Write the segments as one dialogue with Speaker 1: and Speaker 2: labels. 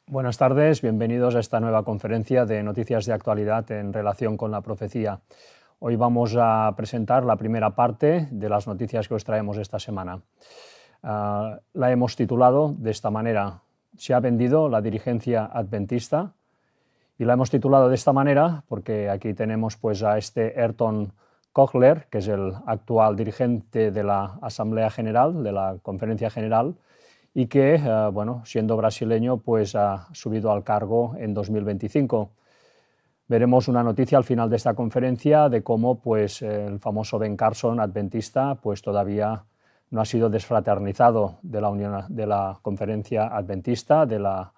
Speaker 1: Buenas tardes, bienvenidos a esta nueva conferencia de noticias de actualidad en relación con la profecía. Hoy vamos a presentar la primera parte de las noticias que os traemos esta semana. La hemos titulado de esta manera: se ha vendido la dirigencia adventista, y la hemos titulado de esta manera porque aquí tenemos pues a este Ayrton Kochler, que es el actual dirigente de la Asamblea General, de la Conferencia General, y que, bueno, siendo brasileño, pues ha subido al cargo en 2025. Veremos una noticia al final de esta conferencia de cómo pues, el famoso Ben Carson adventista pues, todavía no ha sido desfraternizado de la Conferencia Adventista, de la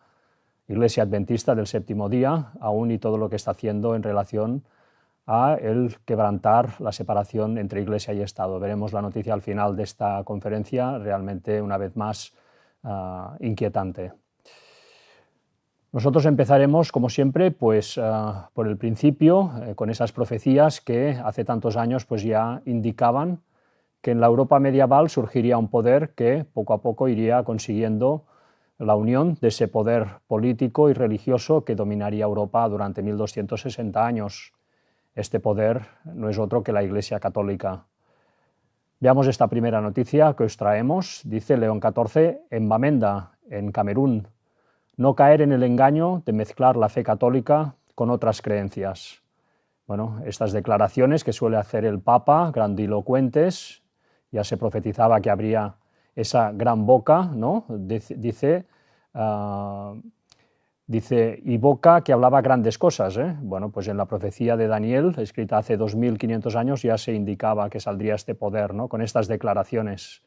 Speaker 1: Iglesia Adventista del Séptimo Día, aún y todo lo que está haciendo en relación a el quebrantar la separación entre Iglesia y Estado. Veremos la noticia al final de esta conferencia, realmente una vez más inquietante. Nosotros empezaremos, como siempre, pues, por el principio, con esas profecías que hace tantos años pues, ya indicaban que en la Europa medieval surgiría un poder que poco a poco iría consiguiendo la unión de ese poder político y religioso que dominaría Europa durante 1260 años. Este poder no es otro que la Iglesia Católica. Veamos esta primera noticia que os traemos. Dice León XIV en Bamenda, en Camerún: no caer en el engaño de mezclar la fe católica con otras creencias. Bueno, estas declaraciones que suele hacer el Papa, grandilocuentes, ya se profetizaba que habría esa gran boca, ¿no? Dice, y boca que hablaba grandes cosas, ¿eh? Bueno, pues en la profecía de Daniel, escrita hace 2500 años, ya se indicaba que saldría este poder, ¿no? Con estas declaraciones.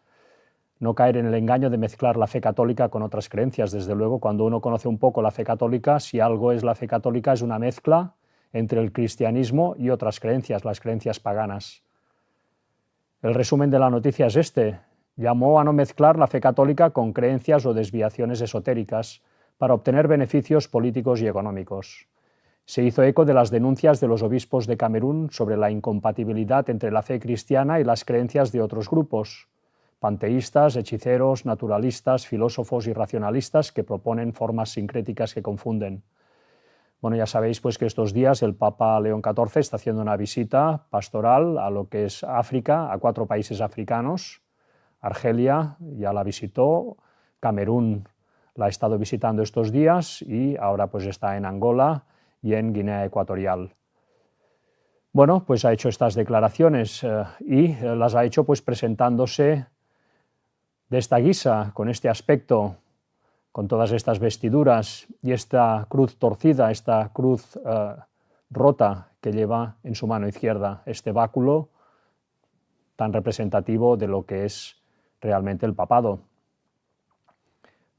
Speaker 1: No caer en el engaño de mezclar la fe católica con otras creencias. Desde luego, cuando uno conoce un poco la fe católica, si algo es la fe católica, es una mezcla entre el cristianismo y otras creencias, las creencias paganas. El resumen de la noticia es este: llamó a no mezclar la fe católica con creencias o desviaciones esotéricas para obtener beneficios políticos y económicos. Se hizo eco de las denuncias de los obispos de Camerún sobre la incompatibilidad entre la fe cristiana y las creencias de otros grupos, panteístas, hechiceros, naturalistas, filósofos y racionalistas que proponen formas sincréticas que confunden. Bueno, ya sabéis pues, que estos días el Papa León XIV está haciendo una visita pastoral a lo que es África, a 4 países africanos. Argelia ya la visitó, Camerún la ha estado visitando estos días y ahora pues está en Angola y en Guinea Ecuatorial. Bueno, pues ha hecho estas declaraciones y las ha hecho pues presentándose de esta guisa, con este aspecto, con todas estas vestiduras y esta cruz torcida, esta cruz rota que lleva en su mano izquierda, este báculo tan representativo de lo que es realmente el papado.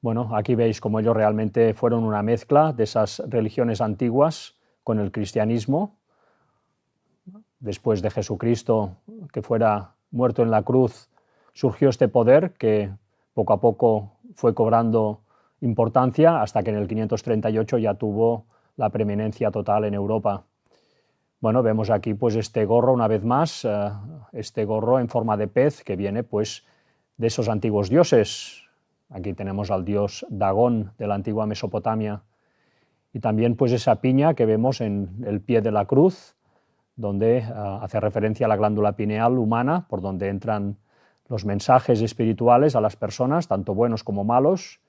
Speaker 1: Bueno, aquí veis cómo ellos realmente fueron una mezcla de esas religiones antiguas con el cristianismo. Después de Jesucristo, que fuera muerto en la cruz, surgió este poder que poco a poco fue cobrando importancia hasta que en el 538 ya tuvo la preeminencia total en Europa. Bueno, vemos aquí pues este gorro una vez más, este gorro en forma de pez que viene pues de esos antiguos dioses. Aquí tenemos al dios Dagón de la antigua Mesopotamia y también pues esa piña que vemos en el pie de la cruz, donde hace referencia a la glándula pineal humana, por donde entran los mensajes espirituales a las personas, tanto buenos como malos,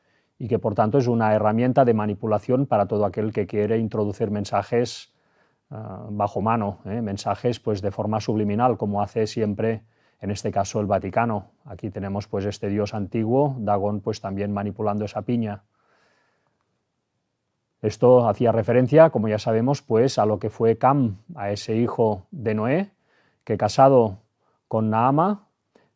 Speaker 1: y que por tanto es una herramienta de manipulación para todo aquel que quiere introducir mensajes bajo mano, mensajes pues de forma subliminal, como hace siempre en este caso el Vaticano. Aquí tenemos pues este dios antiguo, Dagón, pues también manipulando esa piña. Esto hacía referencia, como ya sabemos, pues a lo que fue Cam, a ese hijo de Noé, que casado con Naama,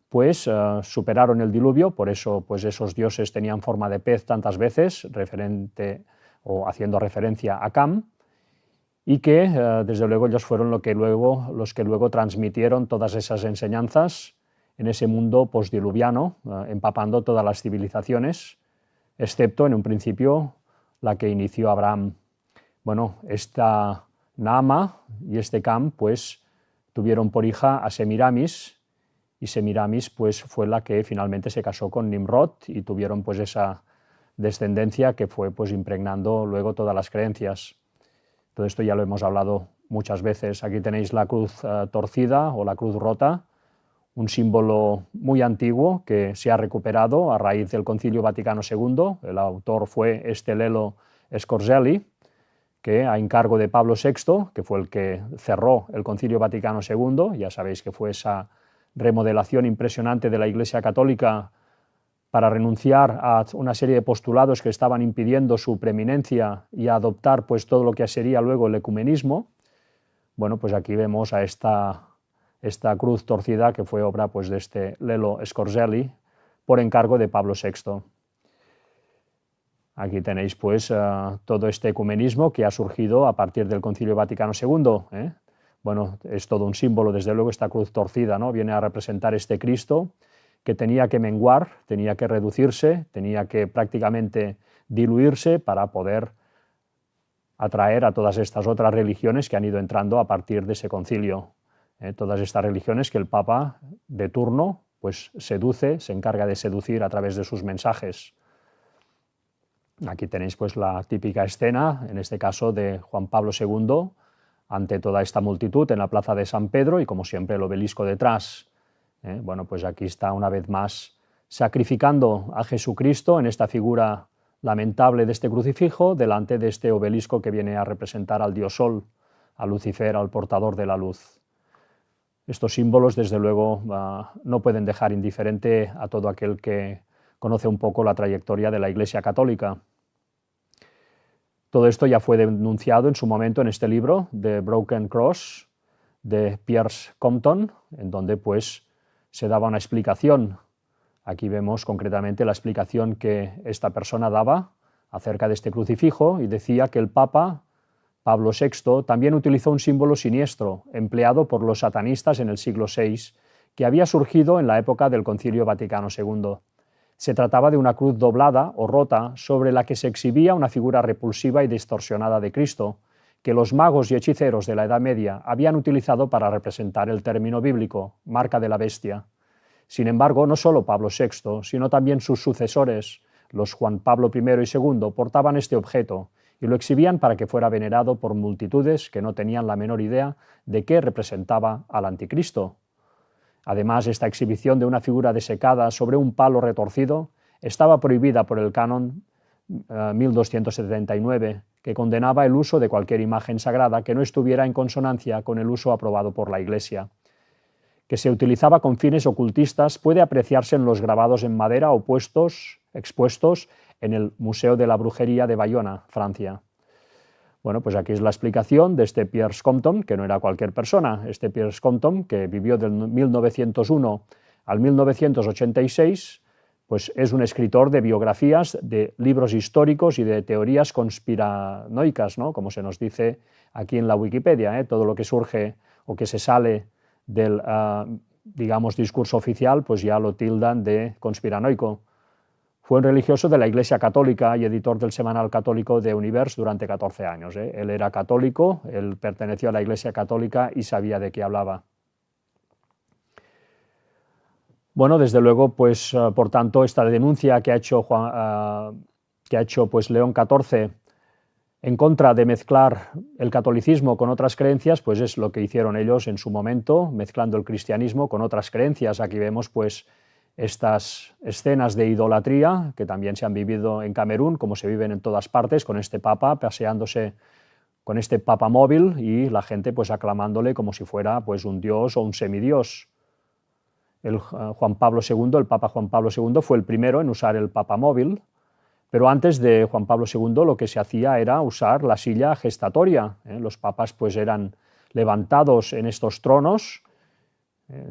Speaker 1: pues superaron el diluvio, por eso pues esos dioses tenían forma de pez tantas veces, referente o haciendo referencia a Cam, y que desde luego ellos fueron los que luego transmitieron todas esas enseñanzas en ese mundo postdiluviano, empapando todas las civilizaciones, excepto en un principio la que inició Abraham. Bueno, esta Naama y este Cam pues tuvieron por hija a Semiramis, y Semiramis pues fue la que finalmente se casó con Nimrod y tuvieron pues esa descendencia que fue pues impregnando luego todas las creencias. Todo esto ya lo hemos hablado muchas veces. Aquí tenéis la cruz torcida o la cruz rota, un símbolo muy antiguo que se ha recuperado a raíz del Concilio Vaticano II. El autor fue Lelio Scorzelli, que a encargo de Pablo VI, que fue el que cerró el Concilio Vaticano II, ya sabéis que fue esa remodelación impresionante de la Iglesia Católica para renunciar a una serie de postulados que estaban impidiendo su preeminencia y adoptar pues todo lo que sería luego el ecumenismo. Bueno, pues aquí vemos a esta cruz torcida que fue obra pues de Lelio Scorzelli por encargo de Pablo VI. Aquí tenéis pues todo este ecumenismo que ha surgido a partir del Concilio Vaticano II. Bueno, es todo un símbolo, desde luego, esta cruz torcida, ¿no? Viene a representar este Cristo que tenía que menguar, tenía que reducirse, tenía que prácticamente diluirse para poder atraer a todas estas otras religiones que han ido entrando a partir de ese concilio. Todas estas religiones que el Papa de turno pues seduce, se encarga de seducir a través de sus mensajes. Aquí tenéis pues la típica escena, en este caso de Juan Pablo II, ante toda esta multitud en la plaza de San Pedro y como siempre el obelisco detrás. Bueno, pues aquí está una vez más sacrificando a Jesucristo en esta figura lamentable de este crucifijo delante de este obelisco que viene a representar al dios Sol, a Lucifer, al portador de la luz. Estos símbolos, desde luego, no pueden dejar indiferente a todo aquel que conoce un poco la trayectoria de la Iglesia Católica. Todo esto ya fue denunciado en su momento en este libro, The Broken Cross, de Piers Compton, en donde pues se daba una explicación. Aquí vemos concretamente la explicación que esta persona daba acerca de este crucifijo y decía que el Papa Pablo VI también utilizó un símbolo siniestro empleado por los satanistas en el siglo VI, que había surgido en la época del Concilio Vaticano II. Se trataba de una cruz doblada o rota sobre la que se exhibía una figura repulsiva y distorsionada de Cristo, que los magos y hechiceros de la Edad Media habían utilizado para representar el término bíblico, marca de la bestia. Sin embargo, no solo Pablo VI, sino también sus sucesores, los Juan Pablo I y II, portaban este objeto y lo exhibían para que fuera venerado por multitudes que no tenían la menor idea de qué representaba al anticristo. Además, esta exhibición de una figura desecada sobre un palo retorcido estaba prohibida por el Canon 1279, que condenaba el uso de cualquier imagen sagrada que no estuviera en consonancia con el uso aprobado por la Iglesia. Que se utilizaba con fines ocultistas puede apreciarse en los grabados en madera expuestos en el Museo de la Brujería de Bayona, Francia. Bueno, pues aquí es la explicación de este Piers Compton, que no era cualquier persona. Este Piers Compton, que vivió del 1901 al 1986, pues es un escritor de biografías, de libros históricos y de teorías conspiranoicas, ¿no? Como se nos dice aquí en la Wikipedia, todo lo que surge o que se sale del, digamos, discurso oficial, pues ya lo tildan de conspiranoico. Fue un religioso de la Iglesia Católica y editor del semanal católico The Universe durante 14 años. Él era católico, él perteneció a la Iglesia Católica y sabía de qué hablaba. Bueno, desde luego, pues por tanto, esta denuncia que ha hecho, pues, León XIV en contra de mezclar el catolicismo con otras creencias, pues es lo que hicieron ellos en su momento, mezclando el cristianismo con otras creencias. Aquí vemos pues estas escenas de idolatría que también se han vivido en Camerún, como se viven en todas partes, con este papa paseándose con este papa móvil y la gente pues aclamándole como si fuera pues un dios o un semidios. El papa Juan Pablo II fue el primero en usar el papa móvil, pero antes de Juan Pablo II lo que se hacía era usar la silla gestatoria. Los papas pues eran levantados en estos tronos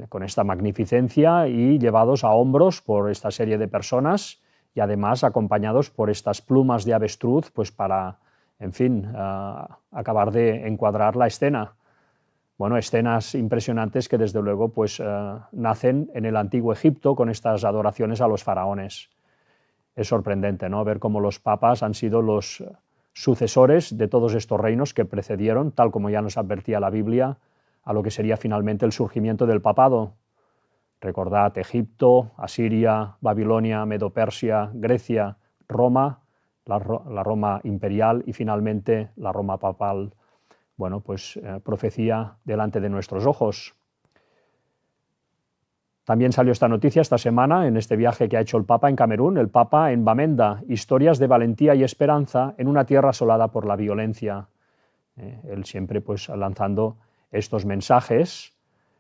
Speaker 1: con esta magnificencia y llevados a hombros por esta serie de personas y además acompañados por estas plumas de avestruz pues para, en fin, acabar de encuadrar la escena. Bueno, escenas impresionantes que desde luego pues, nacen en el antiguo Egipto con estas adoraciones a los faraones. Es sorprendente, ¿no?, ver cómo los papas han sido los sucesores de todos estos reinos que precedieron, tal como ya nos advertía la Biblia, a lo que sería finalmente el surgimiento del papado. Recordad Egipto, Asiria, Babilonia, Medo-Persia, Grecia, Roma, la Roma imperial y finalmente la Roma papal. Bueno, pues profecía delante de nuestros ojos. También salió esta noticia esta semana en este viaje que ha hecho el Papa en Camerún, el Papa en Bamenda, historias de valentía y esperanza en una tierra asolada por la violencia. Él siempre pues lanzando estos mensajes,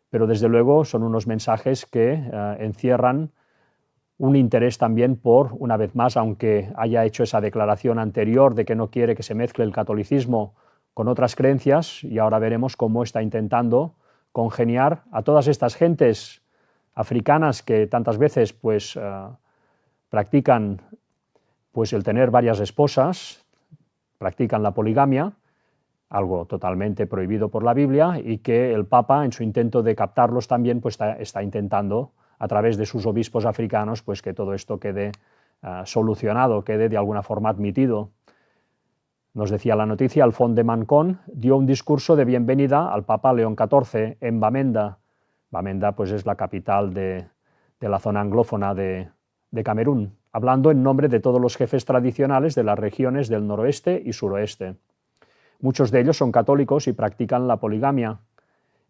Speaker 1: pero desde luego son unos mensajes que encierran un interés también por, una vez más, aunque haya hecho esa declaración anterior de que no quiere que se mezcle el catolicismo con otras creencias, y ahora veremos cómo está intentando congeniar a todas estas gentes africanas que tantas veces pues, practican pues, el tener varias esposas, practican la poligamia, algo totalmente prohibido por la Biblia, y que el Papa, en su intento de captarlos también, pues, está intentando, a través de sus obispos africanos, pues, que todo esto quede solucionado, quede de alguna forma admitido. Nos decía la noticia, Alfons de Mancón dio un discurso de bienvenida al Papa León XIV en Bamenda. Bamenda pues, es la capital de la zona anglófona de Camerún, hablando en nombre de todos los jefes tradicionales de las regiones del noroeste y suroeste. Muchos de ellos son católicos y practican la poligamia.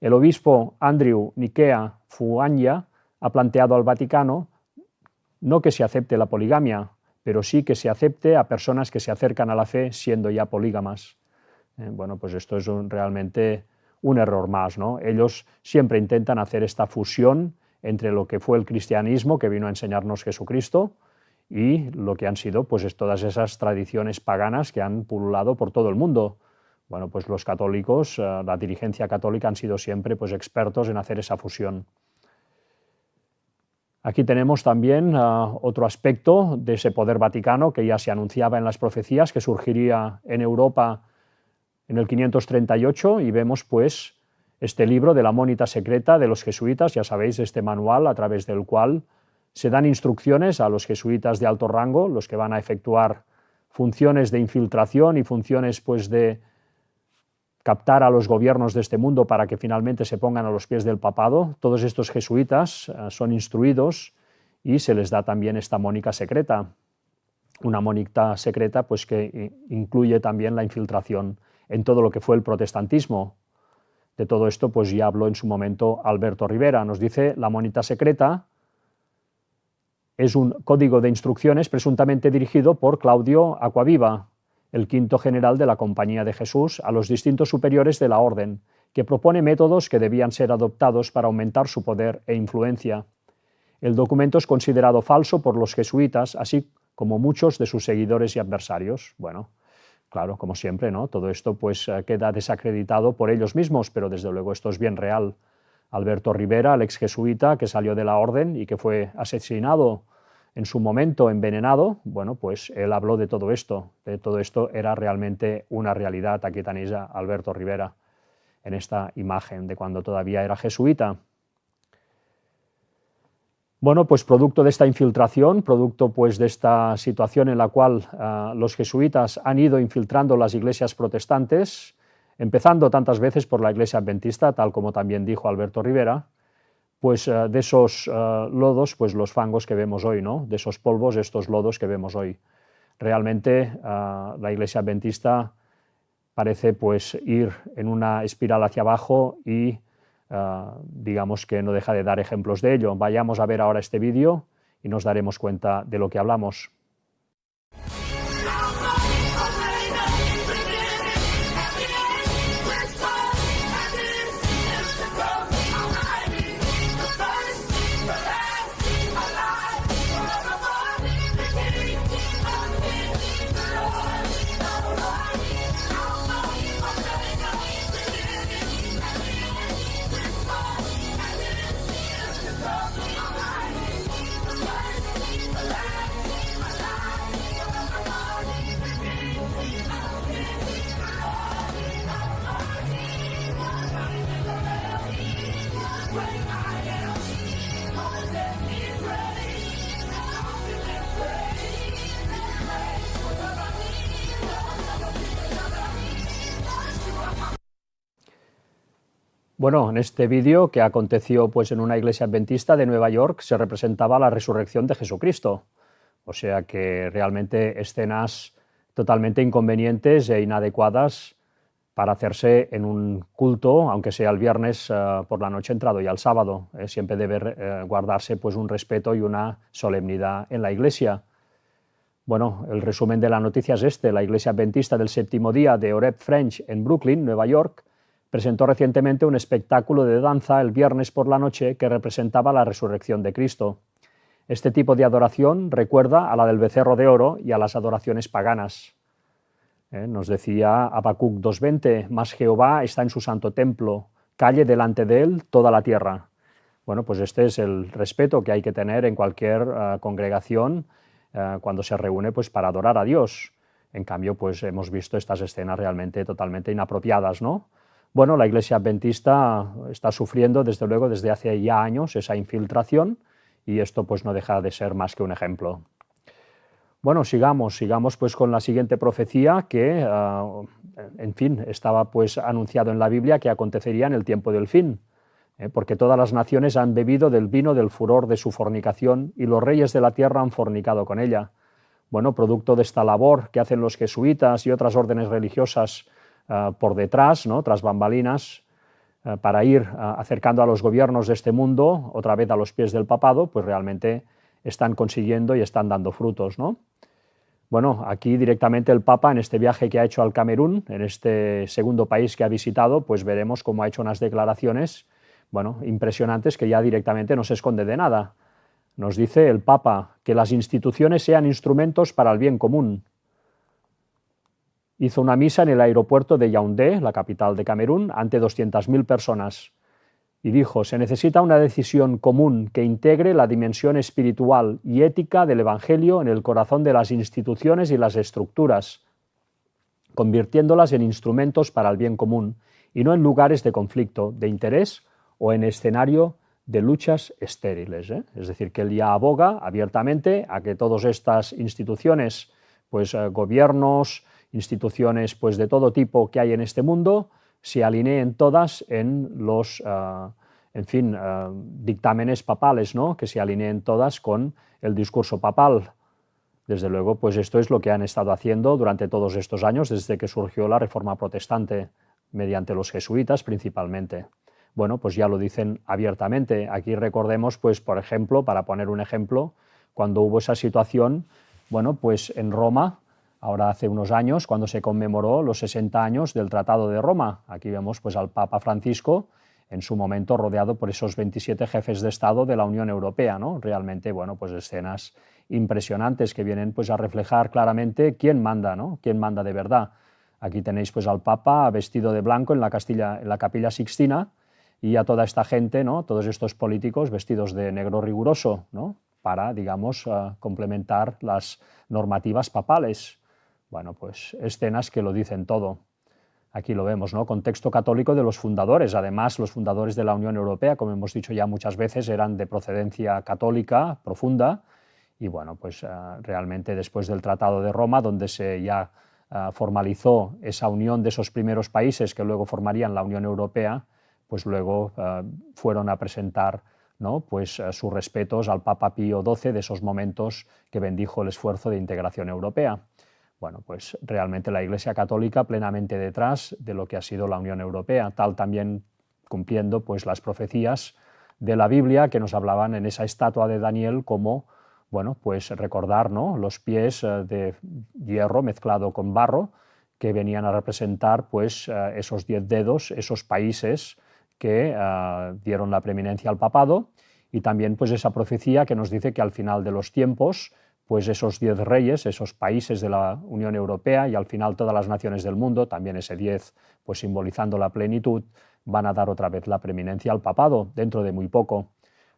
Speaker 1: El obispo Andrew Nikea Fuanya ha planteado al Vaticano no que se acepte la poligamia, pero sí que se acepte a personas que se acercan a la fe siendo ya polígamas. Bueno, pues esto es realmente un error más, ¿no? Ellos siempre intentan hacer esta fusión entre lo que fue el cristianismo, que vino a enseñarnos Jesucristo, y lo que han sido pues, todas esas tradiciones paganas que han pululado por todo el mundo. Bueno, pues los católicos, la dirigencia católica han sido siempre pues, expertos en hacer esa fusión. Aquí tenemos también otro aspecto de ese poder vaticano que ya se anunciaba en las profecías, que surgiría en Europa en el 538, y vemos pues este libro de la Mónita Secreta de los jesuitas, ya sabéis, este manual a través del cual se dan instrucciones a los jesuitas de alto rango, los que van a efectuar funciones de infiltración y funciones pues, de captar a los gobiernos de este mundo para que finalmente se pongan a los pies del papado. Todos estos jesuitas son instruidos y se les da también esta mónica secreta, una mónica secreta pues, que incluye también la infiltración en todo lo que fue el protestantismo. De todo esto pues, ya habló en su momento Alberto Rivera. Nos dice, la mónica secreta es un código de instrucciones presuntamente dirigido por Claudio Acquaviva, el quinto general de la Compañía de Jesús, a los distintos superiores de la orden, que propone métodos que debían ser adoptados para aumentar su poder e influencia. El documento es considerado falso por los jesuitas, así como muchos de sus seguidores y adversarios. Bueno, claro, como siempre, ¿no? Todo esto pues, queda desacreditado por ellos mismos, pero desde luego esto es bien real. Alberto Rivera, el ex jesuita que salió de la orden y que fue asesinado en su momento, envenenado, bueno, pues él habló de todo esto era realmente una realidad. Aquí tenéis a Alberto Rivera en esta imagen de cuando todavía era jesuita. Bueno, pues producto de esta infiltración, producto pues de esta situación en la cual los jesuitas han ido infiltrando las iglesias protestantes, empezando tantas veces por la iglesia adventista, tal como también dijo Alberto Rivera, pues de esos lodos, pues los fangos que vemos hoy, ¿no? De esos polvos, estos lodos que vemos hoy. Realmente la iglesia adventista parece pues ir en una espiral hacia abajo y digamos que no deja de dar ejemplos de ello. Vayamos a ver ahora este vídeo y nos daremos cuenta de lo que hablamos. Bueno, en este vídeo, que aconteció pues, en una iglesia adventista de Nueva York, se representaba la resurrección de Jesucristo. O sea que realmente escenas totalmente inconvenientes e inadecuadas para hacerse en un culto, aunque sea el viernes por la noche entrado y al sábado. Siempre debe guardarse pues, un respeto y una solemnidad en la iglesia. Bueno, el resumen de la noticia es este. La iglesia adventista del séptimo día de Oreb French en Brooklyn, Nueva York, presentó recientemente un espectáculo de danza el viernes por la noche que representaba la resurrección de Cristo. Este tipo de adoración recuerda a la del becerro de oro y a las adoraciones paganas. Nos decía Habacuc 2:20, «Mas Jehová está en su santo templo, calle delante de él toda la tierra». Bueno, pues este es el respeto que hay que tener en cualquier congregación cuando se reúne pues, para adorar a Dios. En cambio, pues hemos visto estas escenas realmente totalmente inapropiadas, ¿no? Bueno, la Iglesia Adventista está sufriendo, desde luego, desde hace ya años esa infiltración y esto pues no deja de ser más que un ejemplo. Bueno, sigamos pues con la siguiente profecía que, en fin, estaba pues anunciado en la Biblia que acontecería en el tiempo del fin, porque todas las naciones han bebido del vino del furor de su fornicación y los reyes de la tierra han fornicado con ella. Bueno, producto de esta labor que hacen los jesuitas y otras órdenes religiosas por detrás, ¿no? Tras bambalinas, para ir acercando a los gobiernos de este mundo, otra vez a los pies del papado, pues realmente están consiguiendo y están dando frutos, ¿no? Bueno, aquí directamente el Papa, en este viaje que ha hecho al Camerún, en este segundo país que ha visitado, pues veremos cómo ha hecho unas declaraciones, bueno, impresionantes, que ya directamente no se esconde de nada. Nos dice el Papa que las instituciones sean instrumentos para el bien común. Hizo una misa en el aeropuerto de Yaoundé, la capital de Camerún, ante 200.000 personas. Y dijo, se necesita una decisión común que integre la dimensión espiritual y ética del Evangelio en el corazón de las instituciones y las estructuras, convirtiéndolas en instrumentos para el bien común y no en lugares de conflicto, de interés o en escenario de luchas estériles. Es decir, que él ya aboga abiertamente a que todas estas instituciones, pues gobiernos, instituciones pues, de todo tipo que hay en este mundo, se alineen todas en los dictámenes papales, ¿no? Que se alineen todas con el discurso papal. Desde luego, pues esto es lo que han estado haciendo durante todos estos años, desde que surgió la Reforma Protestante, mediante los jesuitas principalmente. Bueno, pues ya lo dicen abiertamente. Aquí recordemos, pues, por ejemplo, para poner un ejemplo, cuando hubo esa situación, bueno, pues en Roma, ahora hace unos años, cuando se conmemoró los 60 años del Tratado de Roma. Aquí vemos pues, al Papa Francisco, en su momento rodeado por esos 27 jefes de Estado de la Unión Europea, ¿no? Realmente, bueno, pues escenas impresionantes que vienen pues, a reflejar claramente quién manda, ¿no? Quién manda de verdad. Aquí tenéis pues, al Papa vestido de blanco en la Capilla Sixtina y a toda esta gente, ¿no? Todos estos políticos vestidos de negro riguroso, ¿no? Para, digamos, complementar las normativas papales. Bueno, pues escenas que lo dicen todo. Aquí lo vemos, ¿no? Contexto católico de los fundadores. Además, los fundadores de la Unión Europea, como hemos dicho ya muchas veces, eran de procedencia católica profunda y, bueno, pues realmente después del Tratado de Roma, donde se ya formalizó esa unión de esos primeros países que luego formarían la Unión Europea, pues luego fueron a presentar, ¿no? Pues sus respetos al Papa Pío XII de esos momentos que bendijo el esfuerzo de integración europea. Bueno, pues realmente la Iglesia Católica plenamente detrás de lo que ha sido la Unión Europea, tal también cumpliendo pues las profecías de la Biblia que nos hablaban en esa estatua de Daniel como, bueno, pues recordar, ¿no?, los pies de hierro mezclado con barro que venían a representar pues esos 10 dedos, esos países que dieron la preeminencia al papado, y también pues esa profecía que nos dice que al final de los tiempos pues esos 10 reyes, esos países de la Unión Europea y al final todas las naciones del mundo, también ese 10 pues simbolizando la plenitud, van a dar otra vez la preeminencia al papado dentro de muy poco.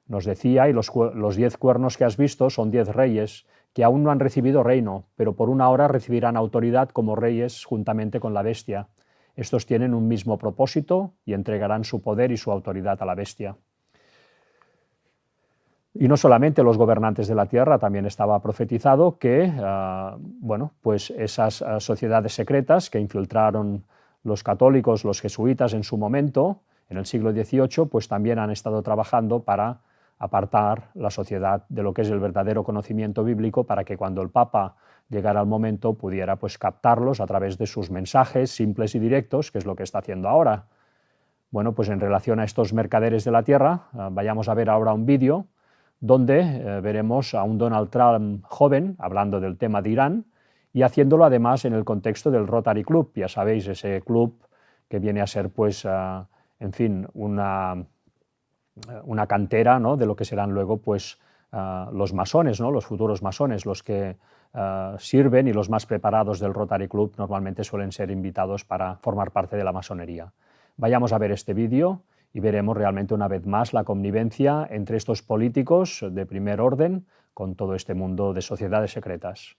Speaker 1: Nos decía, y los 10 cuernos que has visto son 10 reyes que aún no han recibido reino, pero por una hora recibirán autoridad como reyes juntamente con la bestia. Estos tienen un mismo propósito y entregarán su poder y su autoridad a la bestia. Y no solamente los gobernantes de la tierra, también estaba profetizado que bueno, pues esas sociedades secretas que infiltraron los católicos, los jesuitas en su momento, en el siglo XVIII, pues también han estado trabajando para apartar la sociedad de lo que es el verdadero conocimiento bíblico, para que cuando el Papa llegara al momento pudiera pues captarlos a través de sus mensajes simples y directos, que es lo que está haciendo ahora. Bueno, pues en relación a estos mercaderes de la tierra, vayamos a ver ahora un vídeo donde veremos a un Donald Trump joven hablando del tema de Irán y haciéndolo además en el contexto del Rotary Club, ya sabéis, ese club que viene a ser pues, en fin, una cantera, ¿no?, de lo que serán luego pues, los masones, ¿no?, los futuros masones, los que sirven, y los más preparados del Rotary Club normalmente suelen ser invitados para formar parte de la masonería. Vayamos a ver este vídeo y veremos realmente una vez más la connivencia entre estos políticos de primer orden con todo este mundo de sociedades secretas.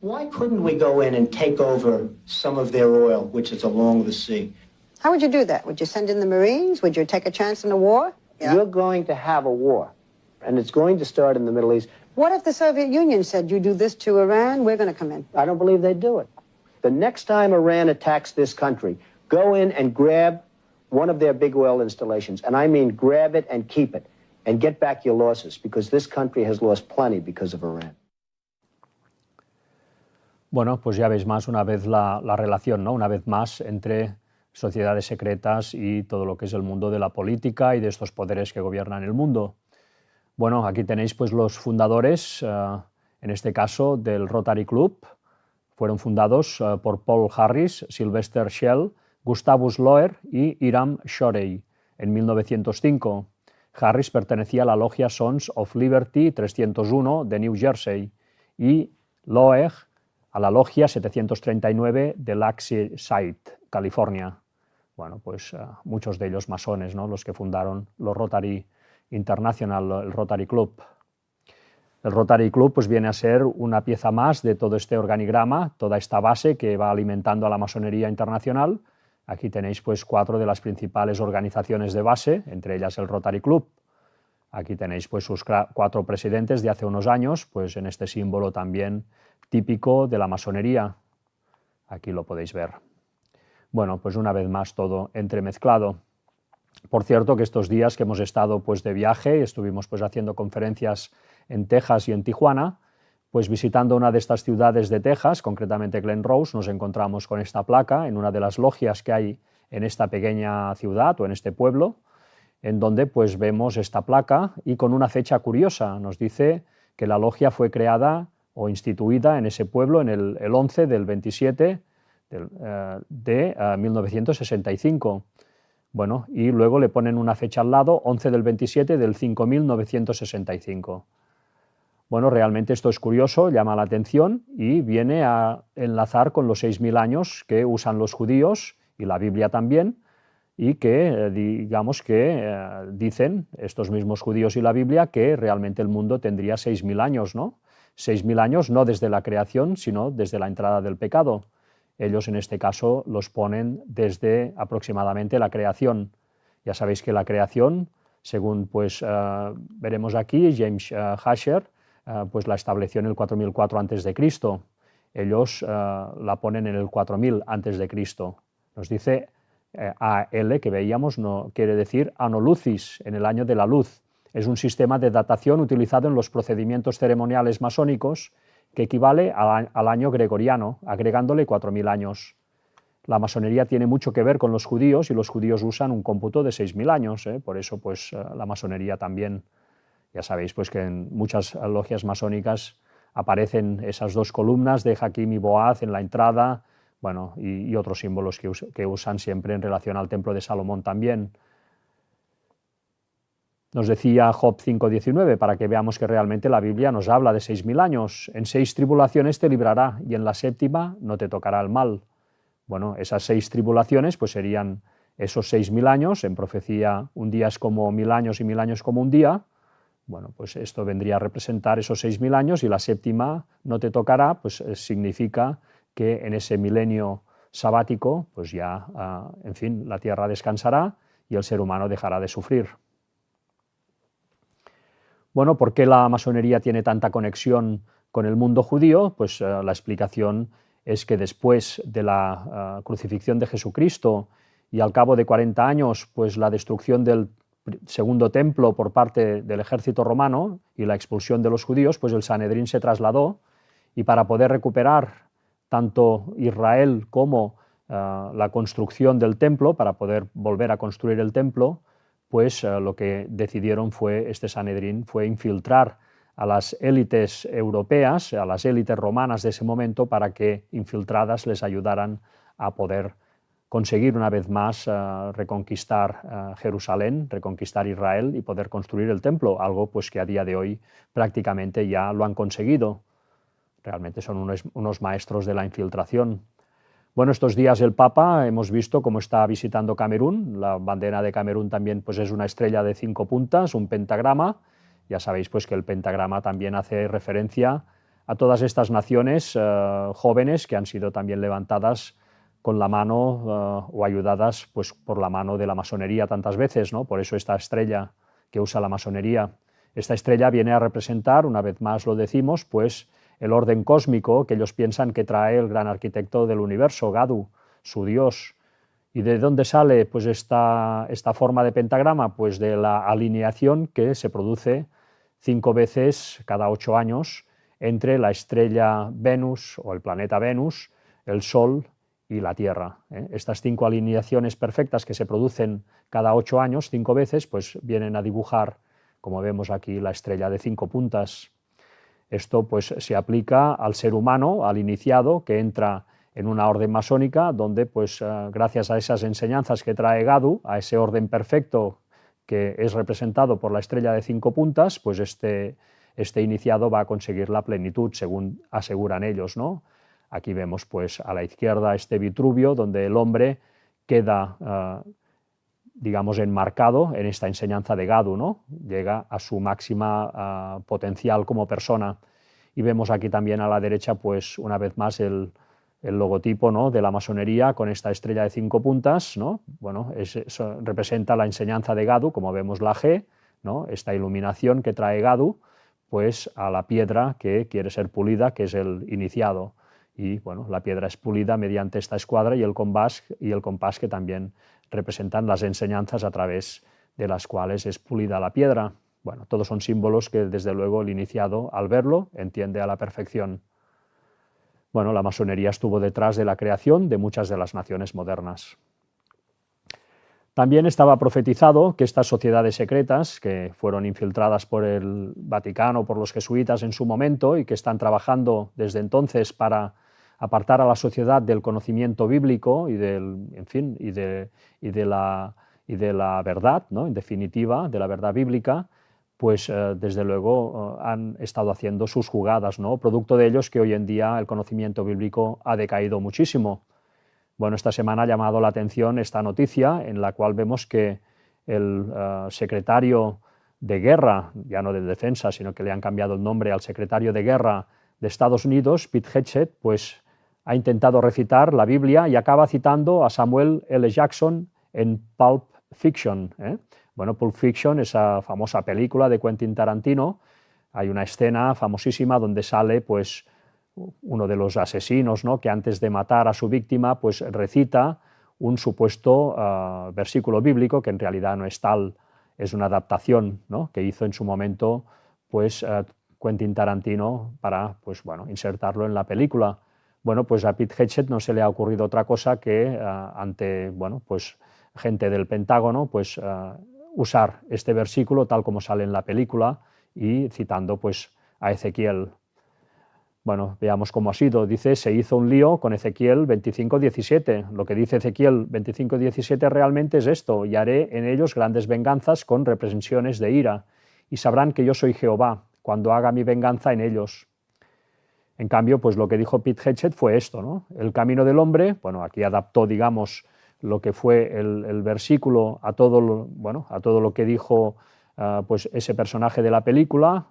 Speaker 2: Why couldn't we go in and take over some of their oil, which is along the sea?
Speaker 3: How would you do that? Would you send in the Marines? Would you take a chance in a war?
Speaker 2: Yeah. You're going to have a war, and it's going to start in the Middle East.
Speaker 3: What if the Soviet Union said, you do this to Iran, we're going to come in?
Speaker 2: I don't believe they'd do it. The next time Iran attacks this country, go in and grab one of their big oil installations, and I mean grab it and keep it, and get back your losses, because this country has lost plenty because of Iran.
Speaker 1: Bueno, pues ya veis más una vez la relación, ¿no?, una vez más entre sociedades secretas y todo lo que es el mundo de la política y de estos poderes que gobiernan el mundo. Bueno, aquí tenéis pues los fundadores, en este caso del Rotary Club. Fueron fundados por Paul Harris, Sylvester Shell, Gustavus Loer y Hiram Shorey en 1905. Harris pertenecía a la logia Sons of Liberty 301 de New Jersey y Loer a la logia 739 de Lakeside, California. Bueno, pues muchos de ellos masones, ¿no?, los que fundaron los Rotary International, el Rotary Club. El Rotary Club pues viene a ser una pieza más de todo este organigrama, toda esta base que va alimentando a la masonería internacional. Aquí tenéis pues 4 de las principales organizaciones de base, entre ellas el Rotary Club. Aquí tenéis pues sus 4 presidentes de hace unos años, pues en este símbolo también típico de la masonería. Aquí lo podéis ver. Bueno, pues una vez más todo entremezclado. Por cierto que estos días que hemos estado pues de viaje, estuvimos pues haciendo conferencias en Texas y en Tijuana, pues visitando una de estas ciudades de Texas, concretamente Glen Rose, nos encontramos con esta placa en una de las logias que hay en esta pequeña ciudad o en este pueblo, en donde pues vemos esta placa y con una fecha curiosa. Nos dice que la logia fue creada o instituida en ese pueblo en el 11 del 27 de 1965. Bueno, y luego le ponen una fecha al lado, 11 del 27 del 5965. Bueno, realmente esto es curioso, llama la atención y viene a enlazar con los 6000 años que usan los judíos y la Biblia también, y que digamos que dicen estos mismos judíos y la Biblia que realmente el mundo tendría 6000 años, ¿no? 6000 años no desde la creación, sino desde la entrada del pecado. Ellos en este caso los ponen desde aproximadamente la creación. Ya sabéis que la creación, según pues veremos aquí, James Hasher, pues la estableció en el 4004 a.C. Ellos la ponen en el 4000 a.C. Nos dice AL, que veíamos, no quiere decir Anno Lucis, en el año de la luz. Es un sistema de datación utilizado en los procedimientos ceremoniales masónicos que equivale al año gregoriano, agregándole 4000 años. la masonería tiene mucho que ver con los judíos y los judíos usan un cómputo de 6.000 años, por eso pues la masonería también, ya sabéis pues que en muchas logias masónicas aparecen esas dos columnas de Jaquim y Boaz en la entrada, bueno, y otros símbolos que usan siempre en relación al templo de Salomón también. Nos decía Job 5:19, para que veamos que realmente la Biblia nos habla de 6.000 años. En 6 tribulaciones te librará, y en la 7ª no te tocará el mal. Bueno, esas 6 tribulaciones pues serían esos 6.000 años, en profecía un día es como 1.000 años y 1.000 años como un día. Bueno, pues esto vendría a representar esos 6.000 años, y la 7ª no te tocará, pues significa que en ese milenio sabático, pues ya, en fin, la tierra descansará y el ser humano dejará de sufrir. Bueno, ¿por qué la masonería tiene tanta conexión con el mundo judío? Pues la explicación es que después de la crucifixión de Jesucristo y al cabo de 40 años, pues la destrucción del segundo templo por parte del ejército romano y la expulsión de los judíos, pues el Sanedrín se trasladó, y para poder recuperar tanto Israel como la construcción del templo, para poder volver a construir el templo, pues lo que decidieron este Sanedrín fue infiltrar a las élites europeas, a las élites romanas de ese momento, para que infiltradas les ayudaran a poder conseguir una vez más reconquistar Jerusalén, reconquistar Israel y poder construir el templo, algo pues que a día de hoy prácticamente ya lo han conseguido. Realmente son unos maestros de la infiltración. Bueno, estos días el Papa hemos visto cómo está visitando Camerún. La bandera de Camerún también pues, es una estrella de 5 puntas, un pentagrama. Ya sabéis pues, que el pentagrama también hace referencia a todas estas naciones jóvenes que han sido también levantadas con la mano o ayudadas pues, por la mano de la masonería tantas veces, ¿no? Por eso esta estrella que usa la masonería. Esta estrella viene a representar, una vez más lo decimos, pues el orden cósmico que ellos piensan que trae el gran arquitecto del universo, Gadu, su dios. ¿Y de dónde sale pues, esta forma de pentagrama? Pues de la alineación que se produce 5 veces cada 8 años entre la estrella Venus o el planeta Venus, el Sol y la Tierra. Estas 5 alineaciones perfectas que se producen cada 8 años, 5 veces, pues vienen a dibujar, como vemos aquí, la estrella de 5 puntas. Esto pues, se aplica al ser humano, al iniciado, que entra en una orden masónica, donde pues, gracias a esas enseñanzas que trae Gadu, a ese orden perfecto que es representado por la estrella de 5 puntas, pues este iniciado va a conseguir la plenitud, según aseguran ellos, ¿no? Aquí vemos pues, a la izquierda este Vitruvio, donde el hombre queda digamos, enmarcado en esta enseñanza de Gadu, ¿no? Llega a su máxima potencial como persona. Y vemos aquí también a la derecha, pues, una vez más, el logotipo, ¿no?, de la masonería con esta estrella de 5 puntas, ¿no? Bueno, eso representa la enseñanza de Gadu, como vemos la G, ¿no?, esta iluminación que trae Gadu, pues, a la piedra que quiere ser pulida, que es el iniciado. Y, bueno, la piedra es pulida mediante esta escuadra y el compás que también representan las enseñanzas a través de las cuales es pulida la piedra. Bueno, todos son símbolos que, desde luego, el iniciado, al verlo, entiende a la perfección. Bueno, la masonería estuvo detrás de la creación de muchas de las naciones modernas. También estaba profetizado que estas sociedades secretas, que fueron infiltradas por el Vaticano, por los jesuitas en su momento, y que están trabajando desde entonces para apartar a la sociedad del conocimiento bíblico y de la verdad, ¿no?, en definitiva, de la verdad bíblica, pues desde luego han estado haciendo sus jugadas, ¿no? Producto de ellos que hoy en día el conocimiento bíblico ha decaído muchísimo. Bueno, esta semana ha llamado la atención esta noticia en la cual vemos que el secretario de guerra, ya no de defensa, sino que le han cambiado el nombre al secretario de guerra de Estados Unidos, Pete Hegseth, pues ha intentado recitar la Biblia y acaba citando a Samuel L. Jackson en Pulp Fiction. Bueno, Pulp Fiction, esa famosa película de Quentin Tarantino, hay una escena famosísima donde sale pues, uno de los asesinos, ¿no?, que antes de matar a su víctima pues, recita un supuesto versículo bíblico que en realidad no es tal, es una adaptación, ¿no?, que hizo en su momento pues, Quentin Tarantino para pues, bueno, insertarlo en la película. bueno, pues a Pete Hegseth no se le ha ocurrido otra cosa que ante, bueno, pues gente del Pentágono, pues usar este versículo tal como sale en la película y citando pues a Ezequiel. Bueno, veamos cómo ha sido. Dice, se hizo un lío con Ezequiel 25:17. Lo que dice Ezequiel 25:17 realmente es esto: y haré en ellos grandes venganzas con reprensiones de ira, y sabrán que yo soy Jehová, cuando haga mi venganza en ellos. En cambio, pues lo que dijo Pete Hegseth fue esto, ¿no? El camino del hombre, bueno, aquí adaptó, digamos, lo que fue el versículo a todo lo que dijo pues ese personaje de la película.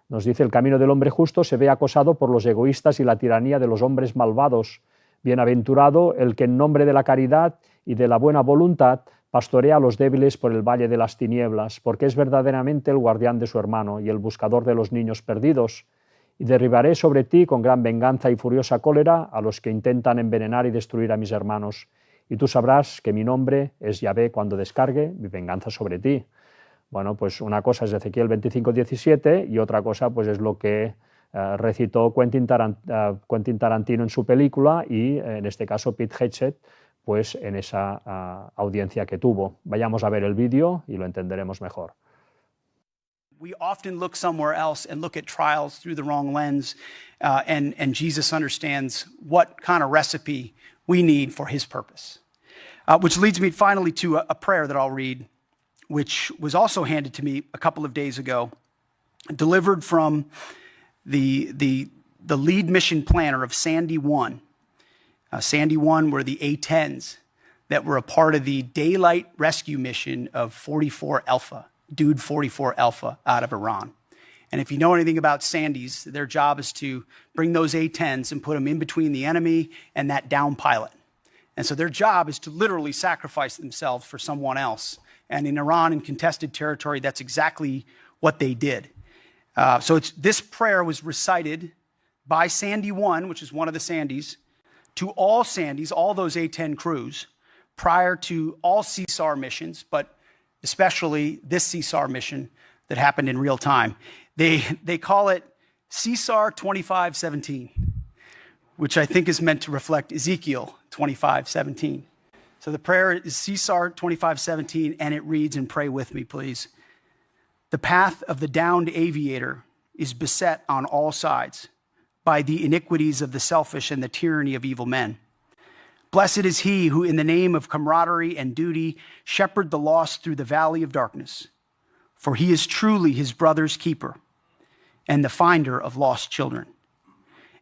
Speaker 1: Nos dice, el camino del hombre justo se ve acosado por los egoístas y la tiranía de los hombres malvados. Bienaventurado el que en nombre de la caridad y de la buena voluntad pastorea a los débiles por el valle de las tinieblas, porque es verdaderamente el guardián de su hermano y el buscador de los niños perdidos. Y derribaré sobre ti con gran venganza y furiosa cólera a los que intentan envenenar y destruir a mis hermanos. Y tú sabrás que mi nombre es Yahvé cuando descargue mi venganza sobre ti. Bueno, pues una cosa es Ezequiel 25:17 y otra cosa pues es lo que recitó Quentin Tarantino en su película y en este caso Pete Hegseth pues en esa audiencia que tuvo. Vayamos a ver el vídeo y lo entenderemos mejor.
Speaker 4: We often look somewhere else and look at trials through the wrong lens, and Jesus understands what kind of recipe we need for his purpose. Which leads me finally to a prayer that I'll read, which was also handed to me a couple of days ago, delivered from the lead mission planner of Sandy 1. Sandy 1 were the A-10s that were a part of the daylight rescue mission of 44 Alpha. Dude 44 Alpha out of Iran. And if you know anything about Sandys, their job is to bring those A-10s and put them in between the enemy and that down pilot. And so their job is to literally sacrifice themselves for someone else. And in Iran, in contested territory, that's exactly what they did. So this prayer was recited by Sandy 1, which is one of the Sandys, to all Sandys, all those A-10 crews, prior to all CSAR missions, but especially this CSAR mission that happened in real time. They call it CSAR 25:17, which I think is meant to reflect Ezekiel 25:17. So the prayer is CSAR 25:17, and it reads, and pray with me, please. The path of the downed aviator is beset on all sides by the iniquities of the selfish and the tyranny of evil men. Blessed is he who, in the name of camaraderie and duty, shepherd the lost through the valley of darkness, for he is truly his brother's keeper and the finder of lost children.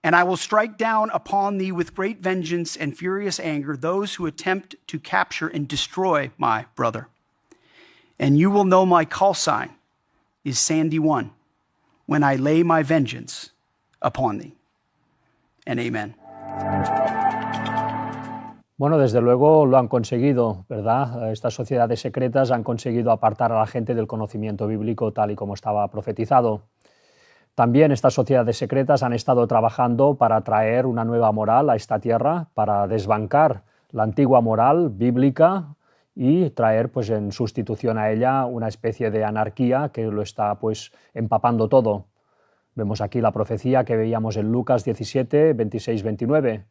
Speaker 4: And I will strike down upon thee with great vengeance and furious anger those who attempt to capture and destroy my brother. And you will know my call sign is Sandy 1 when I lay my vengeance upon thee. And amen.
Speaker 1: Bueno, desde luego lo han conseguido, ¿verdad? Estas sociedades secretas han conseguido apartar a la gente del conocimiento bíblico tal y como estaba profetizado. También estas sociedades secretas han estado trabajando para traer una nueva moral a esta tierra, para desbancar la antigua moral bíblica y traer pues, en sustitución a ella una especie de anarquía que lo está pues, empapando todo. Vemos aquí la profecía que veíamos en Lucas 17, 26, 29.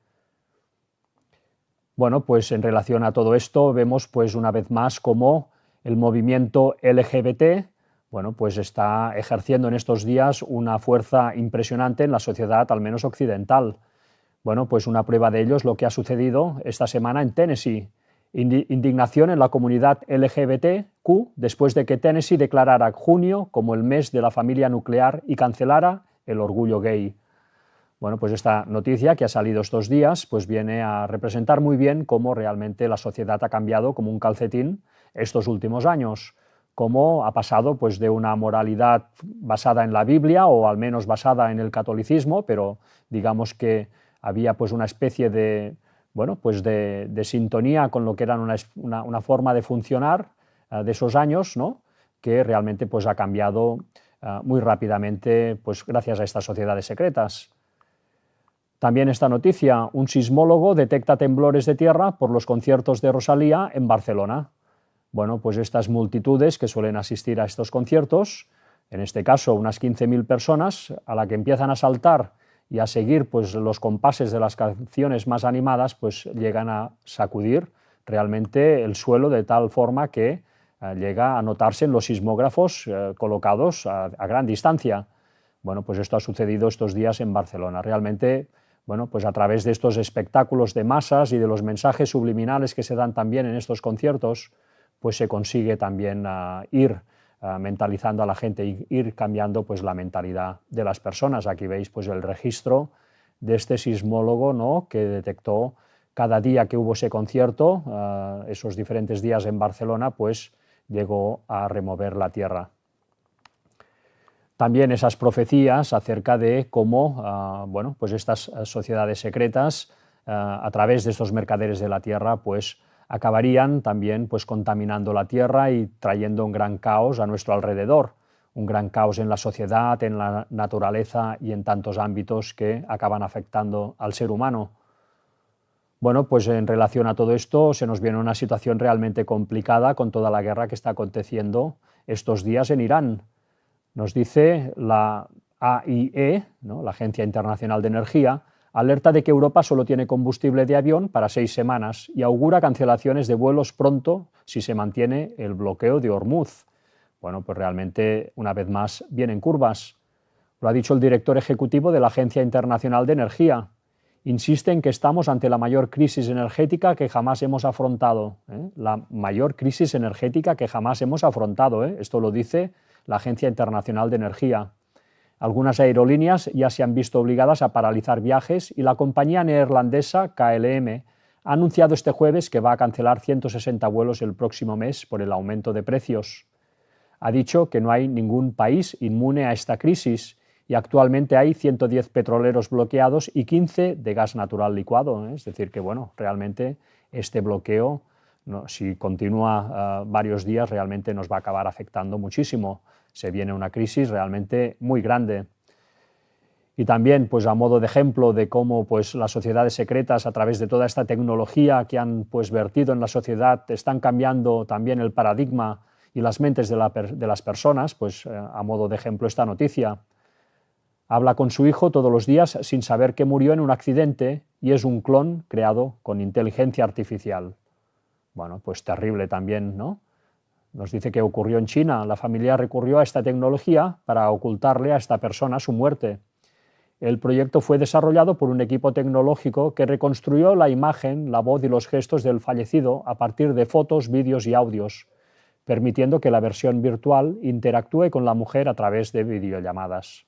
Speaker 1: Bueno, pues en relación a todo esto vemos pues una vez más cómo el movimiento LGBT bueno, pues está ejerciendo en estos días una fuerza impresionante en la sociedad, al menos occidental. Bueno, pues una prueba de ello es lo que ha sucedido esta semana en Tennessee. Indignación en la comunidad LGBTQ después de que Tennessee declarara junio como el mes de la familia nuclear y cancelara el orgullo gay. Bueno, pues esta noticia que ha salido estos días pues viene a representar muy bien cómo realmente la sociedad ha cambiado como un calcetín estos últimos años, cómo ha pasado pues, de una moralidad basada en la Biblia o al menos basada en el catolicismo, pero digamos que había pues, una especie de, bueno, pues de sintonía con lo que era una forma de funcionar de esos años, ¿no? Que realmente pues, ha cambiado muy rápidamente pues, gracias a estas sociedades secretas. También esta noticia, un sismólogo detecta temblores de tierra por los conciertos de Rosalía en Barcelona. Bueno, pues estas multitudes que suelen asistir a estos conciertos, en este caso unas 15.000 personas, a la que empiezan a saltar y a seguir pues, los compases de las canciones más animadas, pues llegan a sacudir realmente el suelo de tal forma que llega a notarse en los sismógrafos colocados a gran distancia. Bueno, pues esto ha sucedido estos días en Barcelona. Realmente, bueno, pues a través de estos espectáculos de masas y de los mensajes subliminales que se dan también en estos conciertos, pues se consigue también ir mentalizando a la gente, ir cambiando pues la mentalidad de las personas. Aquí veis pues el registro de este sismólogo, ¿no?, que detectó cada día que hubo ese concierto, esos diferentes días en Barcelona, pues llegó a remover la tierra. También esas profecías acerca de cómo bueno, pues estas sociedades secretas, a través de estos mercaderes de la tierra, pues acabarían también pues, contaminando la tierra y trayendo un gran caos a nuestro alrededor, un gran caos en la sociedad, en la naturaleza y en tantos ámbitos que acaban afectando al ser humano. Bueno, pues en relación a todo esto se nos viene una situación realmente complicada con toda la guerra que está aconteciendo estos días en Irán. Nos dice la AIE, ¿no?, la Agencia Internacional de Energía, alerta de que Europa solo tiene combustible de avión para 6 semanas y augura cancelaciones de vuelos pronto si se mantiene el bloqueo de Hormuz. Bueno, pues realmente, una vez más, vienen curvas. Lo ha dicho el director ejecutivo de la Agencia Internacional de Energía. Insiste en que estamos ante la mayor crisis energética que jamás hemos afrontado. La mayor crisis energética que jamás hemos afrontado. Esto lo dice la Agencia Internacional de Energía. Algunas aerolíneas ya se han visto obligadas a paralizar viajes y la compañía neerlandesa KLM ha anunciado este jueves que va a cancelar 160 vuelos el próximo mes por el aumento de precios. Ha dicho que no hay ningún país inmune a esta crisis y actualmente hay 110 petroleros bloqueados y 15 de gas natural licuado. Es decir, que bueno, realmente este bloqueo, si continúa varios días, realmente nos va a acabar afectando muchísimo. Se viene una crisis realmente muy grande. Y también, pues a modo de ejemplo de cómo pues, las sociedades secretas, a través de toda esta tecnología que han pues, vertido en la sociedad, están cambiando también el paradigma y las mentes de las personas, pues a modo de ejemplo esta noticia. Habla con su hijo todos los días sin saber que murió en un accidente y es un clon creado con inteligencia artificial. Bueno, pues terrible también, ¿no? Nos dice que ocurrió en China. La familia recurrió a esta tecnología para ocultarle a esta persona su muerte. El proyecto fue desarrollado por un equipo tecnológico que reconstruyó la imagen, la voz y los gestos del fallecido a partir de fotos, vídeos y audios, permitiendo que la versión virtual interactúe con la mujer a través de videollamadas.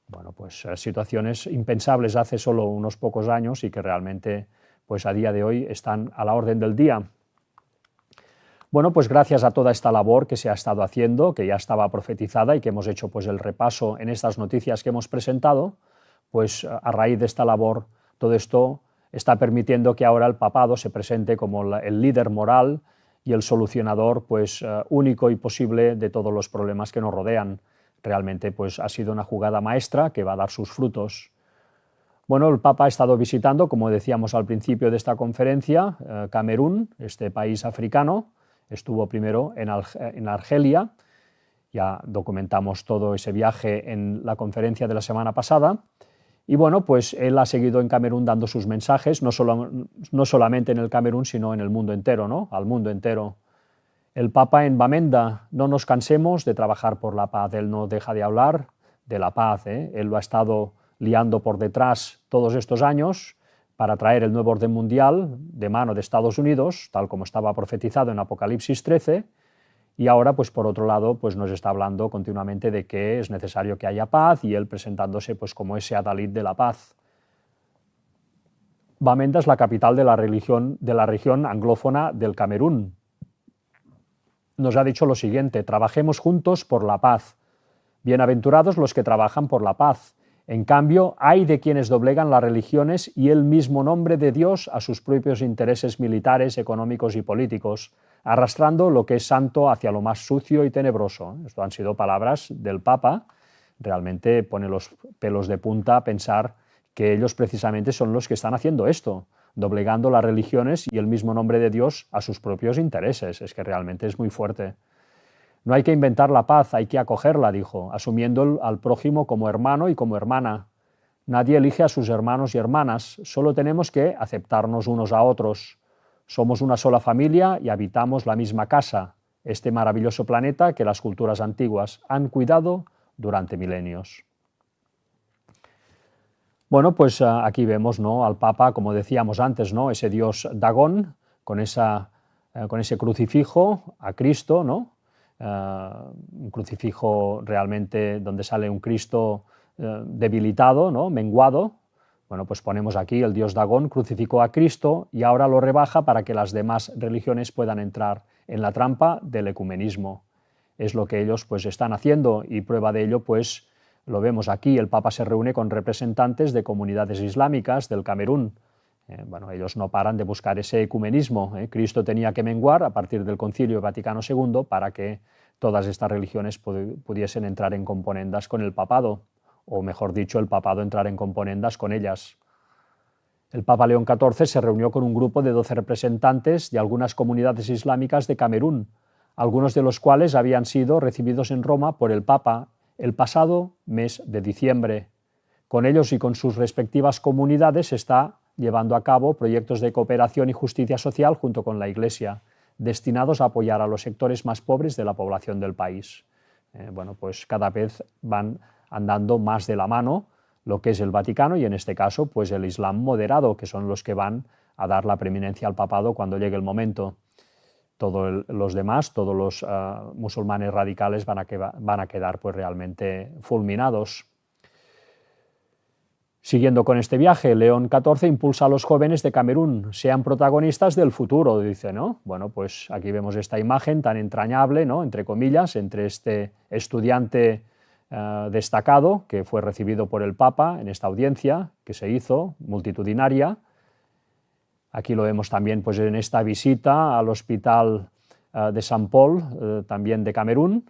Speaker 1: Bueno, pues situaciones impensables hace solo unos pocos años y que realmente pues, a día de hoy están a la orden del día. Bueno, pues gracias a toda esta labor que se ha estado haciendo, que ya estaba profetizada y que hemos hecho pues, el repaso en estas noticias que hemos presentado, pues a raíz de esta labor todo esto está permitiendo que ahora el papado se presente como el líder moral y el solucionador pues, único y posible de todos los problemas que nos rodean. Realmente pues, ha sido una jugada maestra que va a dar sus frutos. Bueno, el Papa ha estado visitando, como decíamos al principio de esta conferencia, Camerún, este país africano. Estuvo primero en Argelia, ya documentamos todo ese viaje en la conferencia de la semana pasada, y bueno, pues él ha seguido en Camerún dando sus mensajes, no solamente en el Camerún, sino en el mundo entero, ¿no? Al mundo entero. El Papa en Bamenda: no nos cansemos de trabajar por la paz. Él no deja de hablar de la paz, Él lo ha estado liando por detrás todos estos años, para traer el nuevo orden mundial de mano de Estados Unidos, tal como estaba profetizado en Apocalipsis 13, y ahora, pues por otro lado, pues nos está hablando continuamente de que es necesario que haya paz, y él presentándose pues como ese adalid de la paz. Bamenda es la capital de la región anglófona del Camerún. Nos ha dicho lo siguiente: trabajemos juntos por la paz. Bienaventurados los que trabajan por la paz. En cambio, hay de quienes doblegan las religiones y el mismo nombre de Dios a sus propios intereses militares, económicos y políticos, arrastrando lo que es santo hacia lo más sucio y tenebroso. Esto han sido palabras del Papa. Realmente pone los pelos de punta pensar que ellos precisamente son los que están haciendo esto, doblegando las religiones y el mismo nombre de Dios a sus propios intereses. Es que realmente es muy fuerte. No hay que inventar la paz, hay que acogerla, dijo, asumiendo al prójimo como hermano y como hermana. Nadie elige a sus hermanos y hermanas, solo tenemos que aceptarnos unos a otros. Somos una sola familia y habitamos la misma casa, este maravilloso planeta que las culturas antiguas han cuidado durante milenios. Bueno, pues aquí vemos, ¿no?, al Papa, como decíamos antes, ¿no?, ese dios Dagón, con ese crucifijo a Cristo, ¿no? Un crucifijo realmente donde sale un Cristo debilitado, ¿no?, menguado. Bueno, pues ponemos aquí el dios Dagón crucificó a Cristo y ahora lo rebaja para que las demás religiones puedan entrar en la trampa del ecumenismo. Es lo que ellos pues están haciendo y prueba de ello pues lo vemos aquí. El Papa se reúne con representantes de comunidades islámicas del Camerún. Bueno, ellos no paran de buscar ese ecumenismo. Cristo tenía que menguar a partir del Concilio Vaticano II para que todas estas religiones pudiesen entrar en componendas con el papado, o mejor dicho, el papado entrar en componendas con ellas. El Papa León XIV se reunió con un grupo de 12 representantes de algunas comunidades islámicas de Camerún, algunos de los cuales habían sido recibidos en Roma por el Papa el pasado mes de diciembre. Con ellos y con sus respectivas comunidades se está llevando a cabo proyectos de cooperación y justicia social junto con la Iglesia, destinados a apoyar a los sectores más pobres de la población del país. Bueno, pues cada vez van andando más de la mano lo que es el Vaticano y en este caso pues el Islam moderado, que son los que van a dar la preeminencia al papado cuando llegue el momento. Todos los demás, todos los musulmanes radicales van a quedar pues realmente fulminados. Siguiendo con este viaje, León XIV impulsa a los jóvenes de Camerún, sean protagonistas del futuro, dice, ¿no? Bueno, pues aquí vemos esta imagen tan entrañable, ¿no?, entre comillas, entre este estudiante destacado que fue recibido por el Papa en esta audiencia que se hizo, multitudinaria. Aquí lo vemos también pues, en esta visita al hospital de Sant Paul, también de Camerún.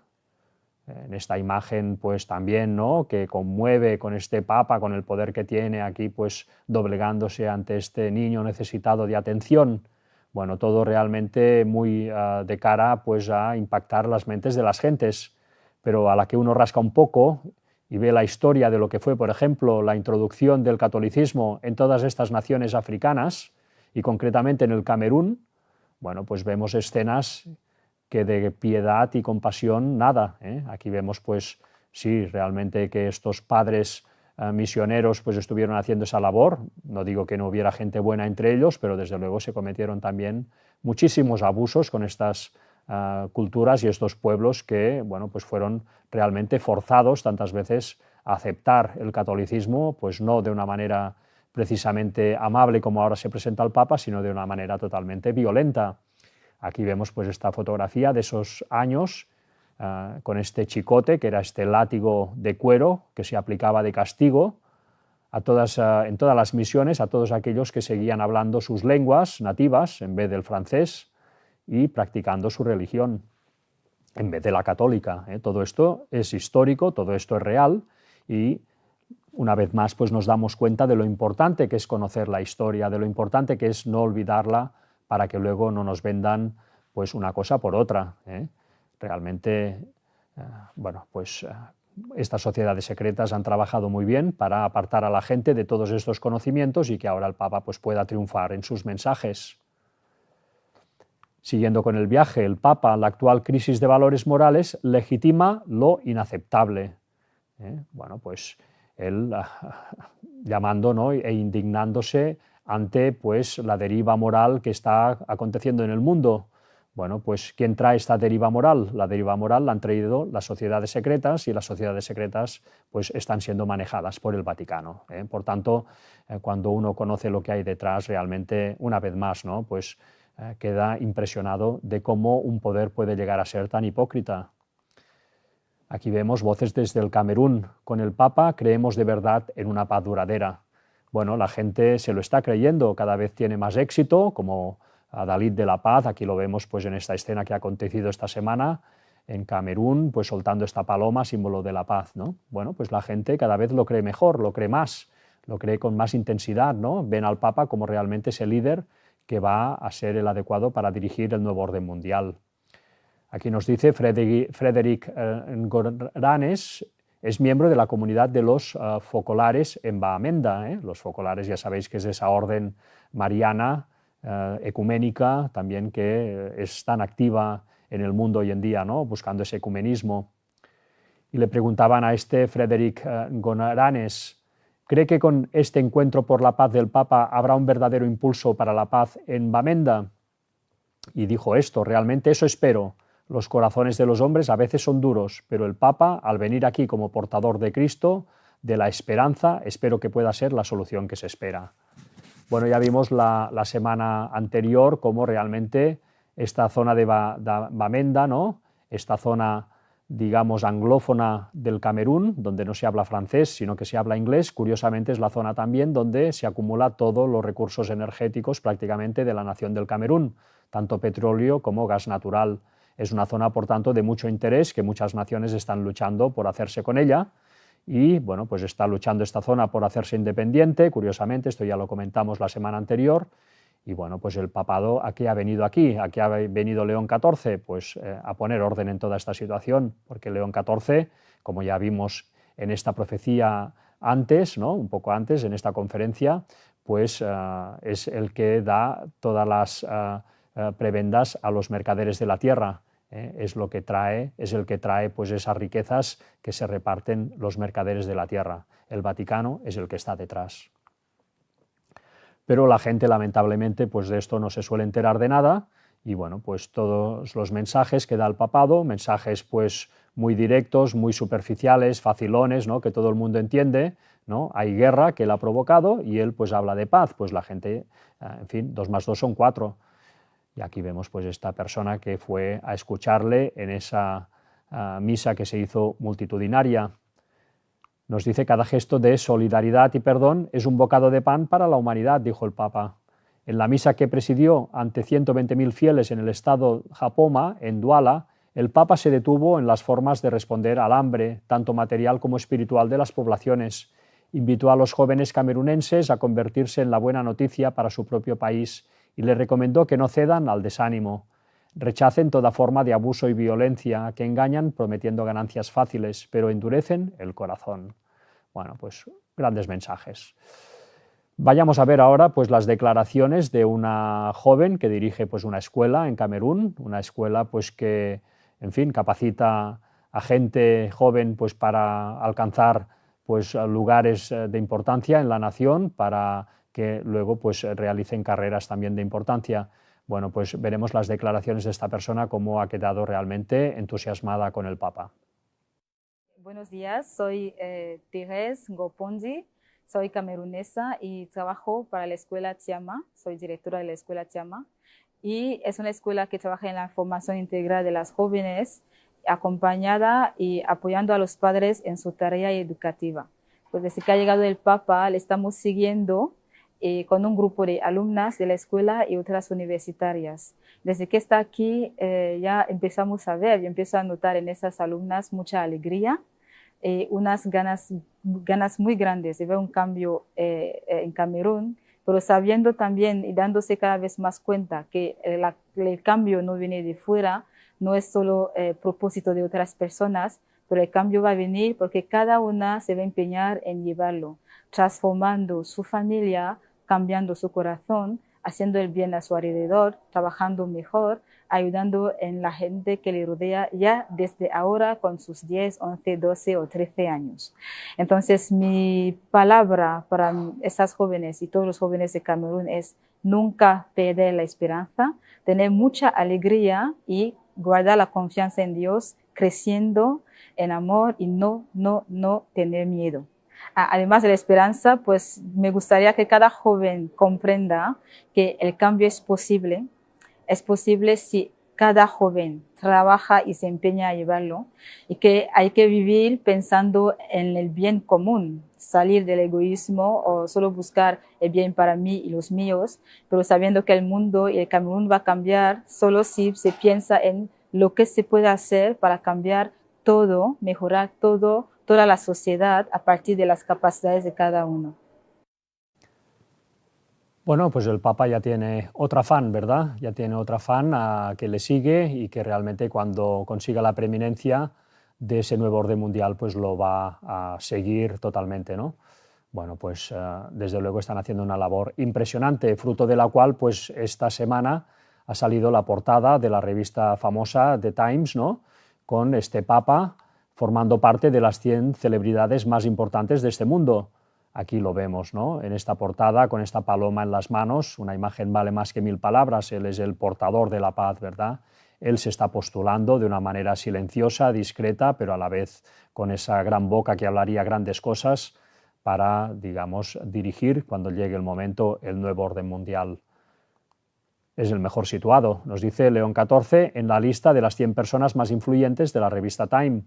Speaker 1: En esta imagen pues también, ¿no?, que conmueve con este Papa, con el poder que tiene aquí, pues doblegándose ante este niño necesitado de atención. Bueno, todo realmente muy de cara pues a impactar las mentes de las gentes, pero a la que uno rasca un poco y ve la historia de lo que fue, por ejemplo, la introducción del catolicismo en todas estas naciones africanas y concretamente en el Camerún, bueno, pues vemos escenas que de piedad y compasión nada. Aquí vemos, pues, sí, realmente que estos padres misioneros pues estuvieron haciendo esa labor. No digo que no hubiera gente buena entre ellos, pero desde luego se cometieron también muchísimos abusos con estas culturas y estos pueblos que, bueno, pues fueron realmente forzados tantas veces a aceptar el catolicismo, pues no de una manera precisamente amable como ahora se presenta el Papa, sino de una manera totalmente violenta. Aquí vemos pues esta fotografía de esos años con este chicote, que era este látigo de cuero que se aplicaba de castigo en todas las misiones, a todos aquellos que seguían hablando sus lenguas nativas en vez del francés y practicando su religión en vez de la católica. Todo esto es histórico, todo esto es real y una vez más pues nos damos cuenta de lo importante que es conocer la historia, de lo importante que es no olvidarla para que luego no nos vendan pues una cosa por otra. Realmente, bueno, pues estas sociedades secretas han trabajado muy bien para apartar a la gente de todos estos conocimientos y que ahora el Papa pues pueda triunfar en sus mensajes. Siguiendo con el viaje, el Papa, la actual crisis de valores morales, legitima lo inaceptable. Bueno, pues él llamando, ¿no?, e indignándose ante pues, la deriva moral que está aconteciendo en el mundo. Bueno, pues ¿quién trae esta deriva moral? La deriva moral la han traído las sociedades secretas y las sociedades secretas pues, están siendo manejadas por el Vaticano. Por tanto, cuando uno conoce lo que hay detrás, realmente, una vez más, ¿no?, pues, queda impresionado de cómo un poder puede llegar a ser tan hipócrita. Aquí vemos voces desde el Camerún. Con el Papa creemos de verdad en una paz duradera. Bueno, la gente se lo está creyendo, cada vez tiene más éxito, como Adalid de la Paz, aquí lo vemos pues, en esta escena que ha acontecido esta semana en Camerún, pues soltando esta paloma, símbolo de la paz, ¿no? Bueno, pues la gente cada vez lo cree mejor, lo cree más, lo cree con más intensidad, ¿no? Ven al Papa como realmente ese líder que va a ser el adecuado para dirigir el nuevo orden mundial. Aquí nos dice Frédéric Goranes, es miembro de la comunidad de los focolares en Bamenda. Los focolares ya sabéis que es esa orden mariana, ecuménica, también que es tan activa en el mundo hoy en día, ¿no? Buscando ese ecumenismo. Y le preguntaban a este Frederic Gonaranes, ¿cree que con este encuentro por la paz del Papa habrá un verdadero impulso para la paz en Bamenda? Y dijo esto: realmente eso espero. Los corazones de los hombres a veces son duros, pero el Papa, al venir aquí como portador de Cristo, de la esperanza, espero que pueda ser la solución que se espera. Bueno, ya vimos la semana anterior cómo realmente esta zona de Bamenda, ¿no? Esta zona, digamos, anglófona del Camerún, donde no se habla francés, sino que se habla inglés, curiosamente es la zona también donde se acumula todos los recursos energéticos prácticamente de la nación del Camerún, tanto petróleo como gas natural. Es una zona, por tanto, de mucho interés, que muchas naciones están luchando por hacerse con ella, y bueno, pues está luchando esta zona por hacerse independiente, curiosamente, esto ya lo comentamos la semana anterior. Y bueno, pues el papado, ¿a qué ha venido aquí? ¿A qué ha venido León XIV? Pues a poner orden en toda esta situación, porque León XIV, como ya vimos en esta profecía antes, ¿no? Un poco antes, en esta conferencia, pues es el que da todas las prebendas a los mercaderes de la tierra. Es lo que trae, es el que trae pues esas riquezas que se reparten los mercaderes de la tierra. El Vaticano es el que está detrás. Pero la gente, lamentablemente, pues de esto no se suele enterar de nada, y bueno, pues todos los mensajes que da el papado, mensajes pues muy directos, muy superficiales, facilones, ¿no? Que todo el mundo entiende, ¿no? Hay guerra que él ha provocado y él pues habla de paz, pues la gente, en fin, 2 más 2 son 4. Y aquí vemos pues esta persona que fue a escucharle en esa misa que se hizo multitudinaria. Nos dice: cada gesto de solidaridad y perdón es un bocado de pan para la humanidad, dijo el Papa. En la misa que presidió ante 120.000 fieles en el estado Japoma, en Duala, el Papa se detuvo en las formas de responder al hambre, tanto material como espiritual, de las poblaciones. Invitó a los jóvenes camerunenses a convertirse en la buena noticia para su propio país y les recomendó que no cedan al desánimo. Rechacen toda forma de abuso y violencia, que engañan prometiendo ganancias fáciles, pero endurecen el corazón. Bueno, pues grandes mensajes. Vayamos a ver ahora pues las declaraciones de una joven que dirige pues una escuela en Camerún, una escuela pues que, en fin, capacita a gente joven pues para alcanzar pues lugares de importancia en la nación, para que luego pues realicen carreras también de importancia. Bueno, pues veremos las declaraciones de esta persona, cómo ha quedado realmente entusiasmada con el Papa.
Speaker 5: Buenos días, soy Thérèse Ngoponzi, soy camerunesa y trabajo para la escuela Tiama, soy directora de la escuela Tiama, y es una escuela que trabaja en la formación integral de las jóvenes, acompañada y apoyando a los padres en su tarea educativa. Pues desde que ha llegado el Papa, le estamos siguiendo con un grupo de alumnas de la escuela y otras universitarias. Desde que está aquí ya empezamos a ver, yo empiezo a notar en esas alumnas mucha alegría, unas ganas muy grandes de ver un cambio en Camerún, pero sabiendo también y dándose cada vez más cuenta que el cambio no viene de fuera, no es solo propósito de otras personas, pero el cambio va a venir porque cada una se va a empeñar en llevarlo, transformando su familia, cambiando su corazón, haciendo el bien a su alrededor, trabajando mejor, ayudando en la gente que le rodea ya desde ahora con sus 10, 11, 12 o 13 años. Entonces, mi palabra para esas jóvenes y todos los jóvenes de Camerún es nunca perder la esperanza, tener mucha alegría y guardar la confianza en Dios, creciendo en amor y no tener miedo. Además de la esperanza, pues me gustaría que cada joven comprenda que el cambio es posible si cada joven trabaja y se empeña a llevarlo, y que hay que vivir pensando en el bien común, salir del egoísmo o solo buscar el bien para mí y los míos, pero sabiendo que el mundo y el Camerún va a cambiar solo si se piensa en lo que se puede hacer para cambiar todo, mejorar todo, toda la sociedad a partir de las capacidades de cada uno.
Speaker 1: Bueno, pues el Papa ya tiene otra fan, ¿verdad? Ya tiene otra fan que le sigue y que realmente cuando consiga la preeminencia de ese nuevo orden mundial pues lo va a seguir totalmente, ¿no? Bueno, pues desde luego están haciendo una labor impresionante, fruto de la cual pues esta semana ha salido la portada de la revista famosa The Times, ¿no? Con este Papa formando parte de las 100 celebridades más importantes de este mundo. Aquí lo vemos, ¿no? En esta portada, con esta paloma en las manos, una imagen vale más que 1000 palabras, él es el portador de la paz, ¿verdad? Él se está postulando de una manera silenciosa, discreta, pero a la vez con esa gran boca que hablaría grandes cosas para, digamos, dirigir, cuando llegue el momento, el nuevo orden mundial. Es el mejor situado, nos dice León XIV, en la lista de las 100 personas más influyentes de la revista Time.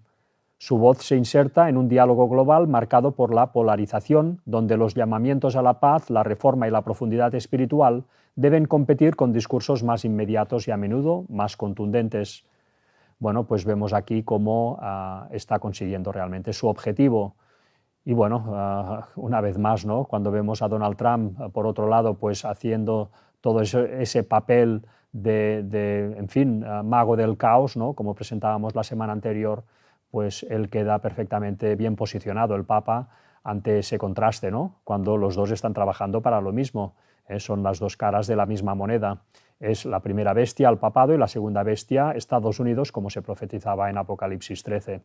Speaker 1: Su voz se inserta en un diálogo global marcado por la polarización, donde los llamamientos a la paz, la reforma y la profundidad espiritual deben competir con discursos más inmediatos y a menudo más contundentes. Bueno, pues vemos aquí cómo está consiguiendo realmente su objetivo. Y bueno, una vez más, ¿no? Cuando vemos a Donald Trump, por otro lado, pues haciendo todo ese papel de en fin, mago del caos, ¿no? Como presentábamos la semana anterior, pues él queda perfectamente bien posicionado, el Papa, ante ese contraste, ¿no? Cuando los dos están trabajando para lo mismo, son las dos caras de la misma moneda. Es la primera bestia, el papado, y la segunda bestia, Estados Unidos, como se profetizaba en Apocalipsis 13.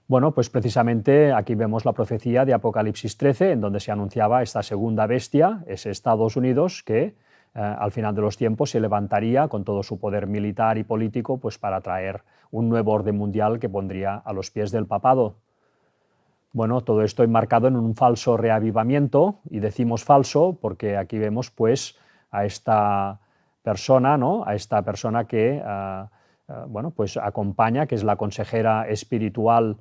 Speaker 1: Bueno, pues precisamente aquí vemos la profecía de Apocalipsis 13, en donde se anunciaba esta segunda bestia, ese Estados Unidos, que al final de los tiempos se levantaría con todo su poder militar y político pues para traer un nuevo orden mundial que pondría a los pies del papado. Bueno, todo esto enmarcado en un falso reavivamiento, y decimos falso porque aquí vemos pues a esta persona, ¿no? A esta persona que bueno, pues acompaña, que es la consejera espiritual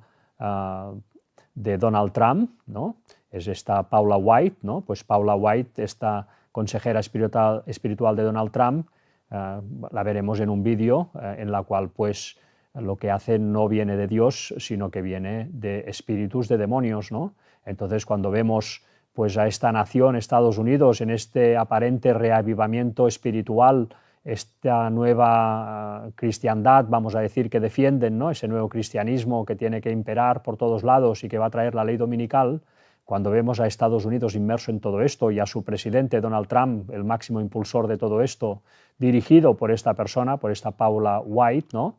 Speaker 1: de Donald Trump, ¿no? Es esta Paula White, ¿no? Pues Paula White, esta consejera espiritual de Donald Trump, la veremos en un vídeo en la cual pues lo que hace no viene de Dios, sino que viene de espíritus de demonios, ¿no? Entonces, cuando vemos pues a esta nación, Estados Unidos, en este aparente reavivamiento espiritual, esta nueva cristiandad, vamos a decir, que defienden, ¿no? Ese nuevo cristianismo que tiene que imperar por todos lados y que va a traer la ley dominical, cuando vemos a Estados Unidos inmerso en todo esto y a su presidente Donald Trump, el máximo impulsor de todo esto, dirigido por esta persona, por esta Paula White, ¿no?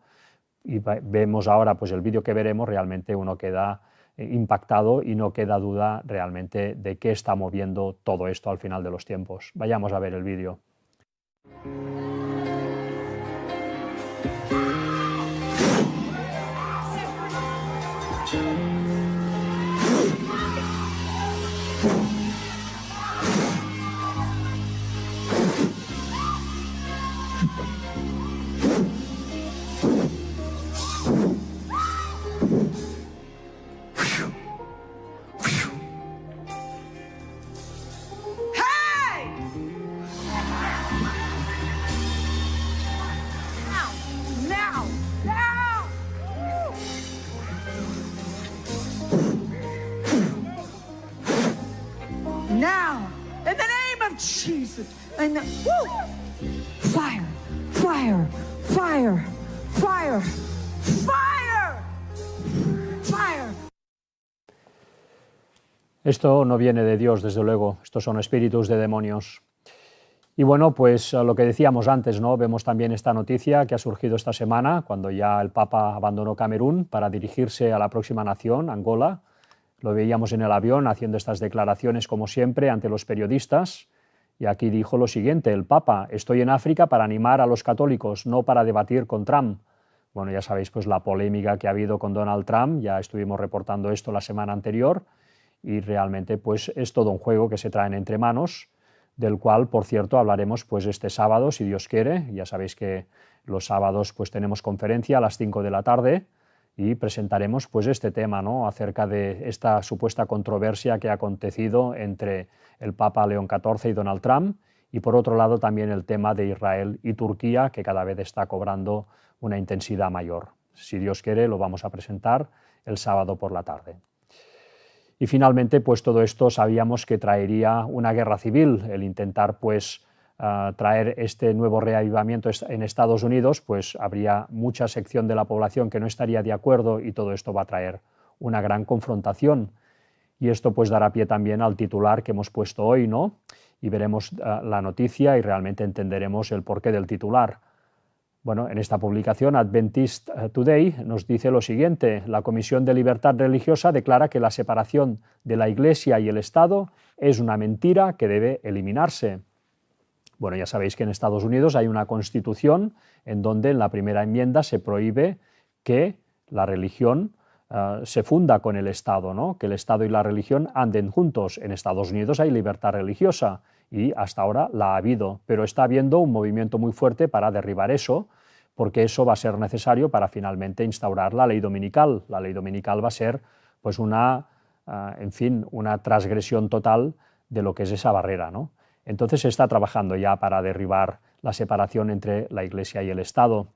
Speaker 1: Y vemos ahora pues el vídeo que veremos, realmente uno queda impactado y no queda duda realmente de qué está moviendo todo esto al final de los tiempos. Vayamos a ver el vídeo.
Speaker 6: Now, in the name of Jesus, and fire, fire, fire, fire, fire, fire.
Speaker 1: Esto no viene de Dios, desde luego, estos son espíritus de demonios. Y bueno, pues lo que decíamos antes, ¿no? Vemos también esta noticia que ha surgido esta semana, cuando ya el Papa abandonó Camerún para dirigirse a la próxima nación, Angola. Lo veíamos en el avión haciendo estas declaraciones, como siempre, ante los periodistas. Y aquí dijo lo siguiente, el Papa: estoy en África para animar a los católicos, no para debatir con Trump. Bueno, ya sabéis pues la polémica que ha habido con Donald Trump, ya estuvimos reportando esto la semana anterior, y realmente pues es todo un juego que se traen entre manos, del cual, por cierto, hablaremos pues este sábado, si Dios quiere. Ya sabéis que los sábados pues tenemos conferencia a las 5 de la tarde, y presentaremos pues este tema, ¿no? Acerca de esta supuesta controversia que ha acontecido entre el Papa León XIV y Donald Trump, y por otro lado también el tema de Israel y Turquía, que cada vez está cobrando una intensidad mayor. Si Dios quiere, lo vamos a presentar el sábado por la tarde. Y finalmente, pues todo esto sabíamos que traería una guerra civil, el intentar pues traer este nuevo reavivamiento en Estados Unidos, pues habría mucha sección de la población que no estaría de acuerdo y todo esto va a traer una gran confrontación. Y esto pues dará pie también al titular que hemos puesto hoy, ¿no? Y veremos la noticia y realmente entenderemos el porqué del titular. Bueno, en esta publicación Adventist Today nos dice lo siguiente: la Comisión de Libertad Religiosa declara que la separación de la Iglesia y el Estado es una mentira que debe eliminarse. Bueno, ya sabéis que en Estados Unidos hay una constitución en donde en la primera enmienda se prohíbe que la religión se funda con el Estado, ¿no? Que el Estado y la religión anden juntos. En Estados Unidos hay libertad religiosa y hasta ahora la ha habido, pero está habiendo un movimiento muy fuerte para derribar eso, porque eso va a ser necesario para finalmente instaurar la ley dominical. La ley dominical va a ser pues una transgresión total de lo que es esa barrera, ¿no? Entonces se está trabajando ya para derribar la separación entre la Iglesia y el Estado.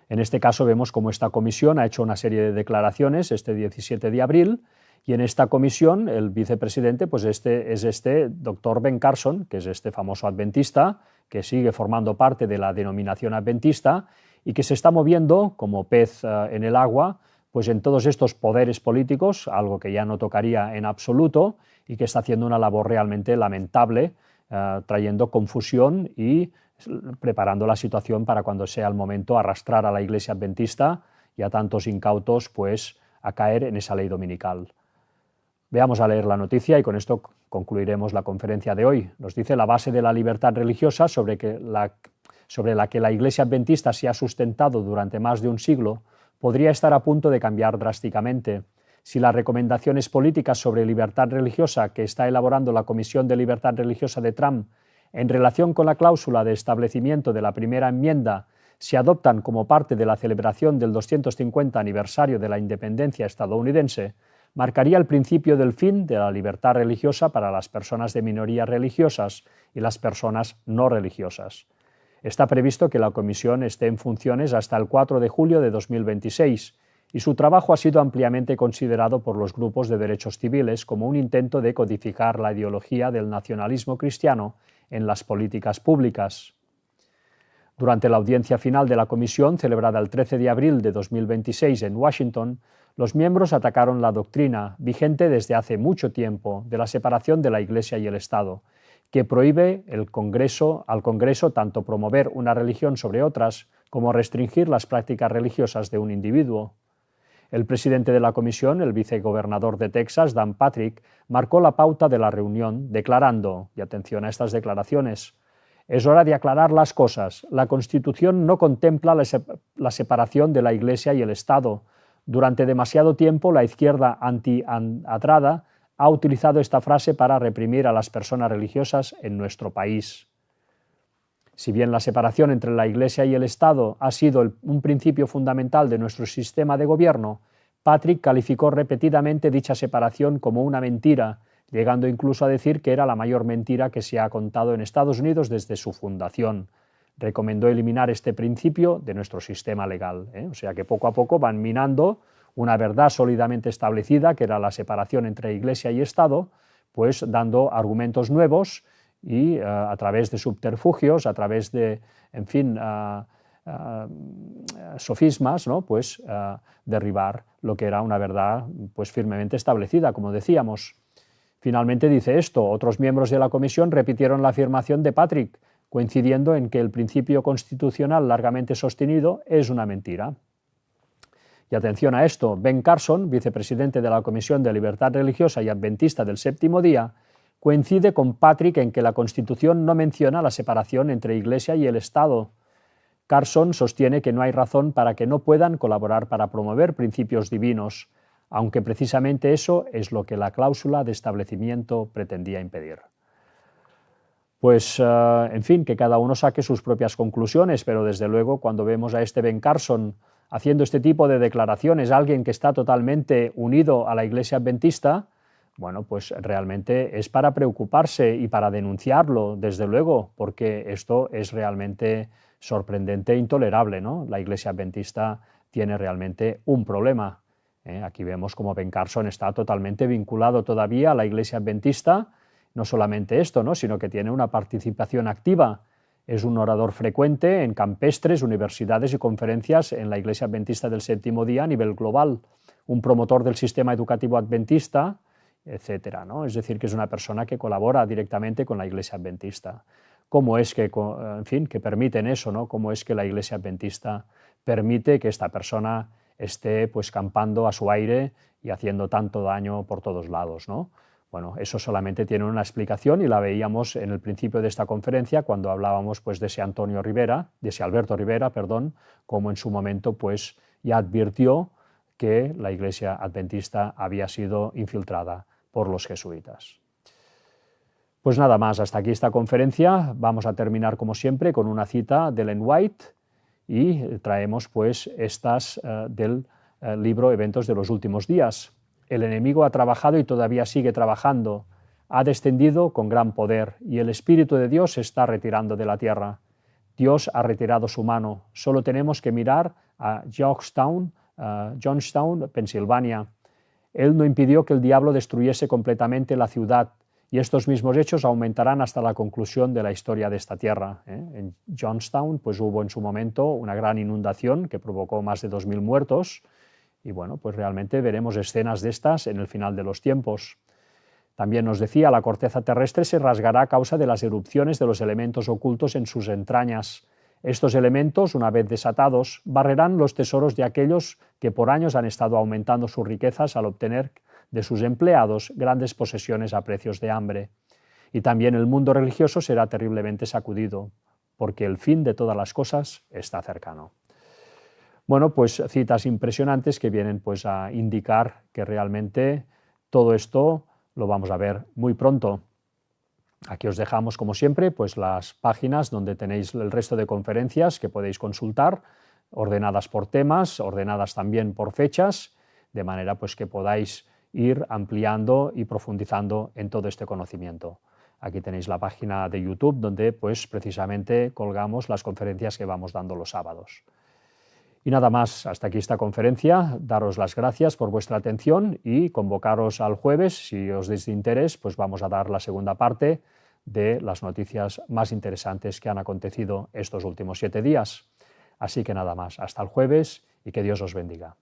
Speaker 1: En este caso vemos cómo esta comisión ha hecho una serie de declaraciones este 17 de abril y en esta comisión el vicepresidente pues es este doctor Ben Carson, que es este famoso adventista que sigue formando parte de la denominación adventista y que se está moviendo como pez en el agua pues en todos estos poderes políticos, algo que ya no tocaría en absoluto y que está haciendo una labor realmente lamentable, trayendo confusión y preparando la situación para cuando sea el momento arrastrar a la Iglesia adventista y a tantos incautos pues a caer en esa ley dominical. Veamos a leer la noticia y con esto concluiremos la conferencia de hoy. Nos dice: la base de la libertad religiosa sobre la que la Iglesia adventista se ha sustentado durante más de un siglo podría estar a punto de cambiar drásticamente. Si las recomendaciones políticas sobre libertad religiosa que está elaborando la Comisión de Libertad Religiosa de Trump en relación con la cláusula de establecimiento de la primera enmienda se adoptan como parte de la celebración del 250 aniversario de la independencia estadounidense, marcaría el principio del fin de la libertad religiosa para las personas de minorías religiosas y las personas no religiosas. Está previsto que la comisión esté en funciones hasta el 4 de julio de 2026 y su trabajo ha sido ampliamente considerado por los grupos de derechos civiles como un intento de codificar la ideología del nacionalismo cristiano en las políticas públicas. Durante la audiencia final de la comisión, celebrada el 13 de abril de 2026 en Washington, los miembros atacaron la doctrina, vigente desde hace mucho tiempo, de la separación de la Iglesia y el Estado, que prohíbe al Congreso tanto promover una religión sobre otras como restringir las prácticas religiosas de un individuo. El presidente de la comisión, el vicegobernador de Texas, Dan Patrick, marcó la pauta de la reunión declarando, y atención a estas declaraciones: es hora de aclarar las cosas. La Constitución no contempla la separación de la Iglesia y el Estado. Durante demasiado tiempo la izquierda anti-atrada ha utilizado esta frase para reprimir a las personas religiosas en nuestro país. Si bien la separación entre la Iglesia y el Estado ha sido un principio fundamental de nuestro sistema de gobierno, Patrick calificó repetidamente dicha separación como una mentira, llegando incluso a decir que era la mayor mentira que se ha contado en Estados Unidos desde su fundación. Recomendó eliminar este principio de nuestro sistema legal. O sea que poco a poco van minando una verdad sólidamente establecida, que era la separación entre Iglesia y Estado, pues dando argumentos nuevos y a través de subterfugios, a través de, sofismas, ¿no? Pues derribar lo que era una verdad pues firmemente establecida, como decíamos. Finalmente dice esto: otros miembros de la comisión repitieron la afirmación de Patrick, coincidiendo en que el principio constitucional largamente sostenido es una mentira. Y atención a esto: Ben Carson, vicepresidente de la Comisión de Libertad Religiosa y Adventista del Séptimo Día, coincide con Patrick en que la Constitución no menciona la separación entre Iglesia y el Estado. Carson sostiene que no hay razón para que no puedan colaborar para promover principios divinos, aunque precisamente eso es lo que la cláusula de establecimiento pretendía impedir. Pues, que cada uno saque sus propias conclusiones, pero desde luego cuando vemos a este Ben Carson haciendo este tipo de declaraciones, alguien que está totalmente unido a la Iglesia adventista, bueno, pues realmente es para preocuparse y para denunciarlo, desde luego, porque esto es realmente sorprendente e intolerable, ¿no? La Iglesia adventista tiene realmente un problema. Aquí vemos como Ben Carson está totalmente vinculado todavía a la Iglesia adventista No solamente esto, ¿no?, sino que tiene una participación activa. Es un orador frecuente en campestres, universidades y conferencias en la Iglesia Adventista del Séptimo Día a nivel global, un promotor del sistema educativo adventista, etcétera, ¿no? Es decir, que es una persona que colabora directamente con la Iglesia Adventista. ¿Cómo es que, en fin, que permiten eso, ¿no? ¿Cómo es que la Iglesia Adventista permite que esta persona esté pues campando a su aire y haciendo tanto daño por todos lados, ¿no? Bueno, eso solamente tiene una explicación y la veíamos en el principio de esta conferencia cuando hablábamos pues de ese Alberto Rivera, perdón, como en su momento pues ya advirtió que la Iglesia Adventista había sido infiltrada por los jesuitas. Pues nada más, hasta aquí esta conferencia. Vamos a terminar como siempre con una cita de Ellen White y traemos pues estas del libro Eventos de los Últimos Días. El enemigo ha trabajado y todavía sigue trabajando. Ha descendido con gran poder y el Espíritu de Dios se está retirando de la tierra. Dios ha retirado su mano. Solo tenemos que mirar a Johnstown, Pensilvania. Él no impidió que el diablo destruyese completamente la ciudad y estos mismos hechos aumentarán hasta la conclusión de la historia de esta tierra. En Johnstown pues hubo en su momento una gran inundación que provocó más de 2000 muertos. Y bueno, pues realmente veremos escenas de estas en el final de los tiempos. También nos decía, la corteza terrestre se rasgará a causa de las erupciones de los elementos ocultos en sus entrañas. Estos elementos, una vez desatados, barrerán los tesoros de aquellos que por años han estado aumentando sus riquezas al obtener de sus empleados grandes posesiones a precios de hambre. Y también el mundo religioso será terriblemente sacudido, porque el fin de todas las cosas está cercano. Bueno, pues citas impresionantes que vienen pues a indicar que realmente todo esto lo vamos a ver muy pronto. Aquí os dejamos, como siempre, pues las páginas donde tenéis el resto de conferencias que podéis consultar, ordenadas por temas, ordenadas también por fechas, de manera pues que podáis ir ampliando y profundizando en todo este conocimiento. Aquí tenéis la página de YouTube donde pues precisamente colgamos las conferencias que vamos dando los sábados. Y nada más, hasta aquí esta conferencia. Daros las gracias por vuestra atención y convocaros al jueves. Si os es de interés, pues vamos a dar la segunda parte de las noticias más interesantes que han acontecido estos últimos 7 días. Así que nada más, hasta el jueves y que Dios os bendiga.